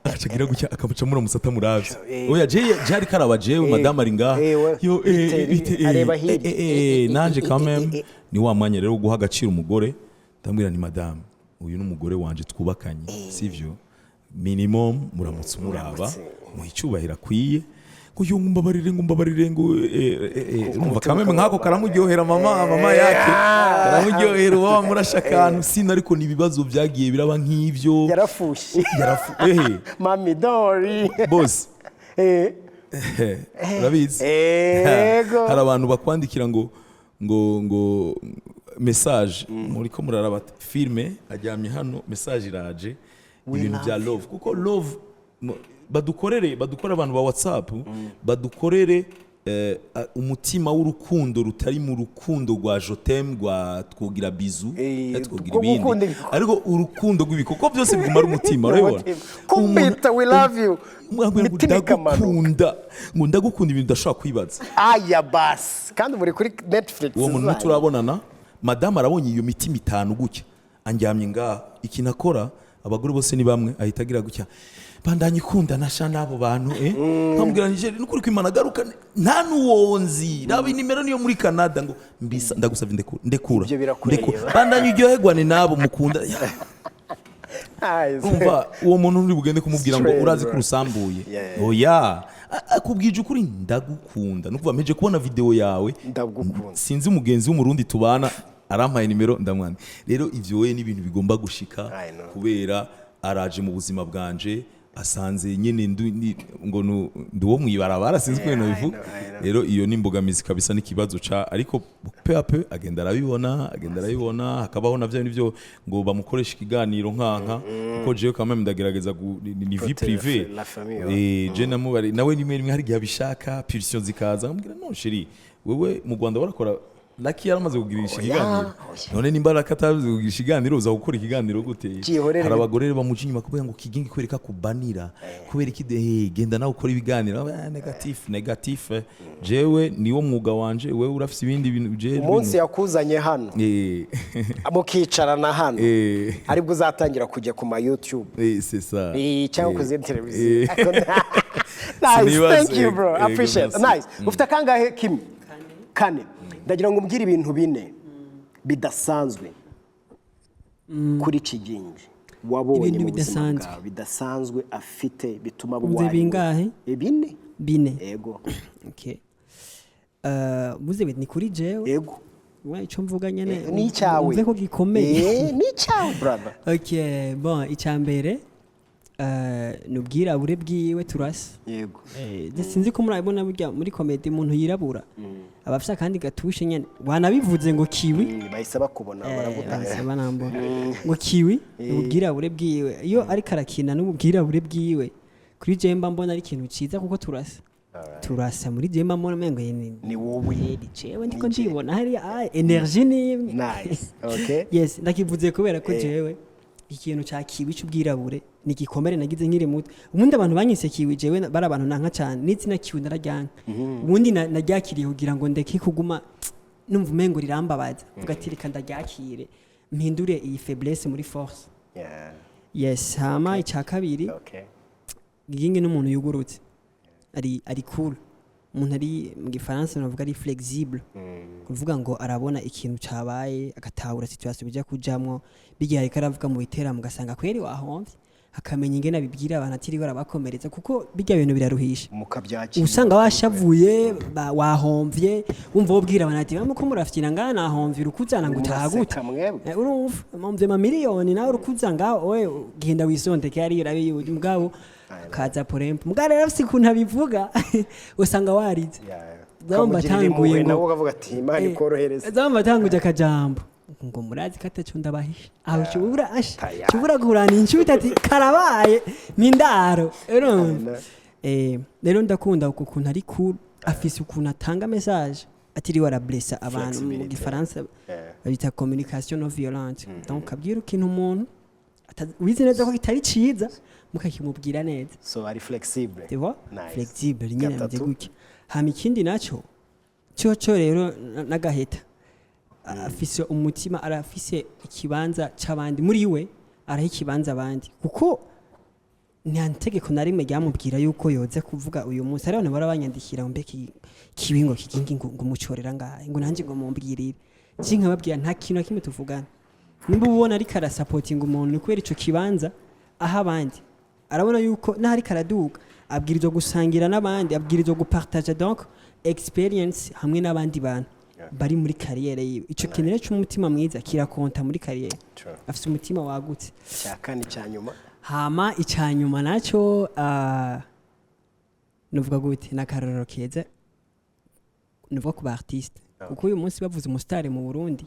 akacagira gucya akamuca muri musata muravye oya je jari karaba jewe madame ari ngaha yo areba hirya nanje quand même ni wa mwanya rero guha agaciro umugore ndambwira ni madame uyu n'umugore wanje twubakanye sivyo minimum muramutse umuraba mu icubahira kwiye ngo ngumbabarire ngo umva kameme nkako karamuryohera mama yake karamuryohera wa murashakana sina ariko nibibazo byagiye biraba nk'ivyo yarafushi mami dori boss urabizi hari abantu bakwandikira ngo message muri ko muraraba filme ajyamye hano message iraje ibintu bya love kuko love badukorere abantu ba WhatsApp badukorere umutima w'urukundo rutari mu rukundo rwa jotem rwa twogira bizu twogira ibindi ariko urukundo rw'ibikoko byose bigumara umutima urabibona kumbita we love you ndagukunda ngo ndagukunda ibintu ndashaka kwibaza aya bas kandi muri kuri Netflix uwo muntu turabonana madame arabonye iyo mitima 5 gutya anjyamye ngaha ikinakora abagore bose ni bamwe ahita agira gutya bandanye ikunda nasha nabo bantu nkamubwira nije nukuri kwimana garuka nta nuwonzi raba inimero niyo muri Canada ngo mbisa ndagusavye ndekura bandanye iryoherwane nabo mukunda umva uwo muntu uri bugende kumubwira ngo urazi ko urusambuye oya akubwije ukuri ndagukunda nukuva meje kubona video yawe sinzi umugenzi w'umurundi tubana arampaye nimero ndamwana rero ivyo we n'ibintu bigomba gushika kubera araje mu buzima bwanje asanze nyene ngo nduwo mwibarabara sinzi ko no bivuga rero iyo nimbogamizi kabisa n'ikibazo ca ariko pepe agenda arabibona hakabaho navyo nivyo ngo bamukoresha ikiganiro nkanka kuko jewe quand même ndagerageza ni vie privée je namubari nawe rimwe hari gihe bishaka pulsion zikaza ngambwira non chérie wewe mu Rwanda barakora Lucky yaramaze kugirisha ikiganiro none nimbaraka atavuze kugirisha ikiganiro uza gukora ikiganiro gute hari abagore bamuca inyuma kubera ngo kigingi kwereka kubanira kubera ikide genda nawe ukora ibiganiro negatif jewe niwo mwuga wanje wewe urafise ibindi bintu je umunsi yakuzanye hano mukicarana hano aribwo uzatangira kujya ku ma YouTube c'est ça cyangwa ku zindi televiziyo nice thank you bro appreciate nice ufite kangahe Kim kane ndagira ngo mbwire ibintu 4 bidasanzwe kuri Kigingi wabonye mu buzima bwawe bidasanzwe afite bituma bwawe bingahe 4 yego okay buze ni kuri jewe yego wa ico mvuga nyene ni cyawe uvuze ko gikomeye ni cyawe brother okay bon icambere nubwirabure bwiwe turasa yego sinzi ko murabona burya muri comedy umuntu yirabura abafisa kandi gatushe nyene wanabivuze ngo kiwi bahise bakubona baragutaye ngo kiwi ubwirabure bwiwe iyo ari karakina n'ubwirabure bwiwe kuri jemba mbona ari ikintu ciza kuko turasa muri jemba mbona mengo ni wowe jewe ndiko ndibona hari energy ni nice okay yes ndakivuze kubera ko jewe ikintu ca kiwi cy'ubwirabure ni gikomere nagize nkiri muto ubundi abantu banyise kiwi jewe bari abantu nanka cyane n'itsina kiwi narajyana ubundi naryakiriye kugira ngo ndeke kuguma numva umengo rirambabaza vuga ati reka ndaryakire mpindure iyi faiblesse muri force yes hama icya kabiri giginge n'umuntu yugurutse ari cool umuntu ari mu gifaransa navuga ari flexible kuvuga ngo arabona ikintu cabaye agatahura situation bijya kujamwo bigiye ariko aravuga mu bitera mugasanga kweri wahomvye akamenya ingene abibwira abantu atiri barabakomeretsa kuko bijya bintu biraruhisha mukabyakira usanga washavuye wahomvye wumva wobwira abantu ati bamwe ko murafyina ngana nahomvye urukuzana ngo utahaguta urumva mumvye amamiliyoni nawe urukuza ngaho oye genda wisondeke ari urabe mugabo kaza porempo mugabo rero afise ukuntu abivuga usanga warize zamba tanguye nawe ukavuga ati imana ikorohereza zamba tanguje akajambo ngo murazi katacu ndabahisha aho cyubura asha cyubura gurana inshuti ati karabaye nindaro rero ndakunda ukuntu ari cool afise ukuntu atanga message atiri wara blessa abantu mu gifaransa bita communication non violente donc abwira ikintu umuntu wize neza ko kitari ciza mukakimubwira neza so ari flexible tu vois flexible nyine nje gutya hama ikindi naco cyo rero nagaheta afise umutima arafise ikibanza c'abandi muri we araho ikibanza abandi kuko ntantegeko na rimwe ryamubwira yuko yoze kuvuga uyu munsi ari abantu barabanyandikira mbe kibingo kigingi ngo umucorera ngahe ngo nanje ngo mumbwirire cinka babwira nta kintu na kimwe tuvugana nimba ubona ari kara supporting umuntu kubera ico kibanza aha abandi arabona yuko nari karaduga abwirizwa gusangira n'abandi abwirizwa gupartager donc experience hamwe n'abandi bantu bari muri kariyere yiwe ico kinere cy'umutima mwiza kirakonta muri kariyere afite umutima wagutse cyakani cyanyuma hama icyanyuma naco nuvuga gute nakarorero keza nuvuga ku ba artiste kuko uyu munsi bavuze umustar mu Burundi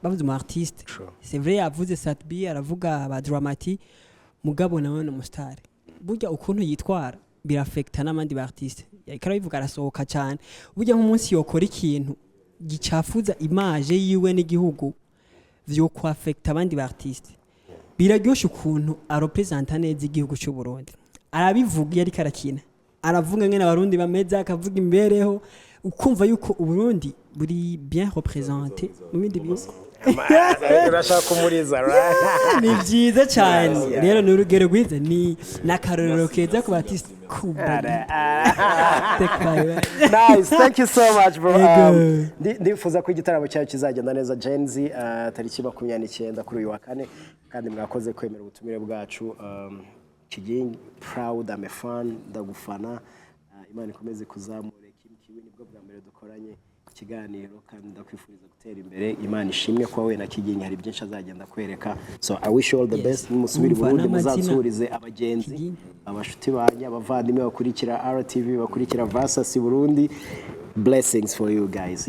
bavuze umu artiste c'est vrai yavuze Satbi aravuga ba Dramati mugabo nawe no umustar burya ukuntu yitwara birafecta n'abandi ba artiste yakara bivuga arasohoka cyane burya nk'umunsi yokora ikintu gicafuza image yiwe n'igihugu vyo kwafecta abandi ba artiste biraryosha ukuntu arepresenta neza igihugu cy'u Burundi arabivuga yari karakina aravuga ngene abarundi bameza akavuga imbereho ukumva yuko uburundi buri bien représenté mu bindi bihugu urashaka kumuriza ni byiza cyane rero ni urugero rwiza ni nakarorero keza ku batiste nice thank you so much bro ndifuza ko igitaramo cyawe kizagenda neza Genzi tariki 29 kuri uyu wa kane kandi mwakoze kwemera ubutumire bwacu kigingi proud I'm a fan ndagufana Imana ikomeze kuzamura kibi nibwo bwa mbere dukoranye ikiganiro kandi ndakwifuriza gutera imbere Imana ishimwe kwa we na kigingi hari byinshi azagenda kwereka so I wish you all the best musubiri Burundi muzansurize abagenzi abashuti banya abavandimwe bakurikira RTV bakurikira Versus Burundi blessings for you guys.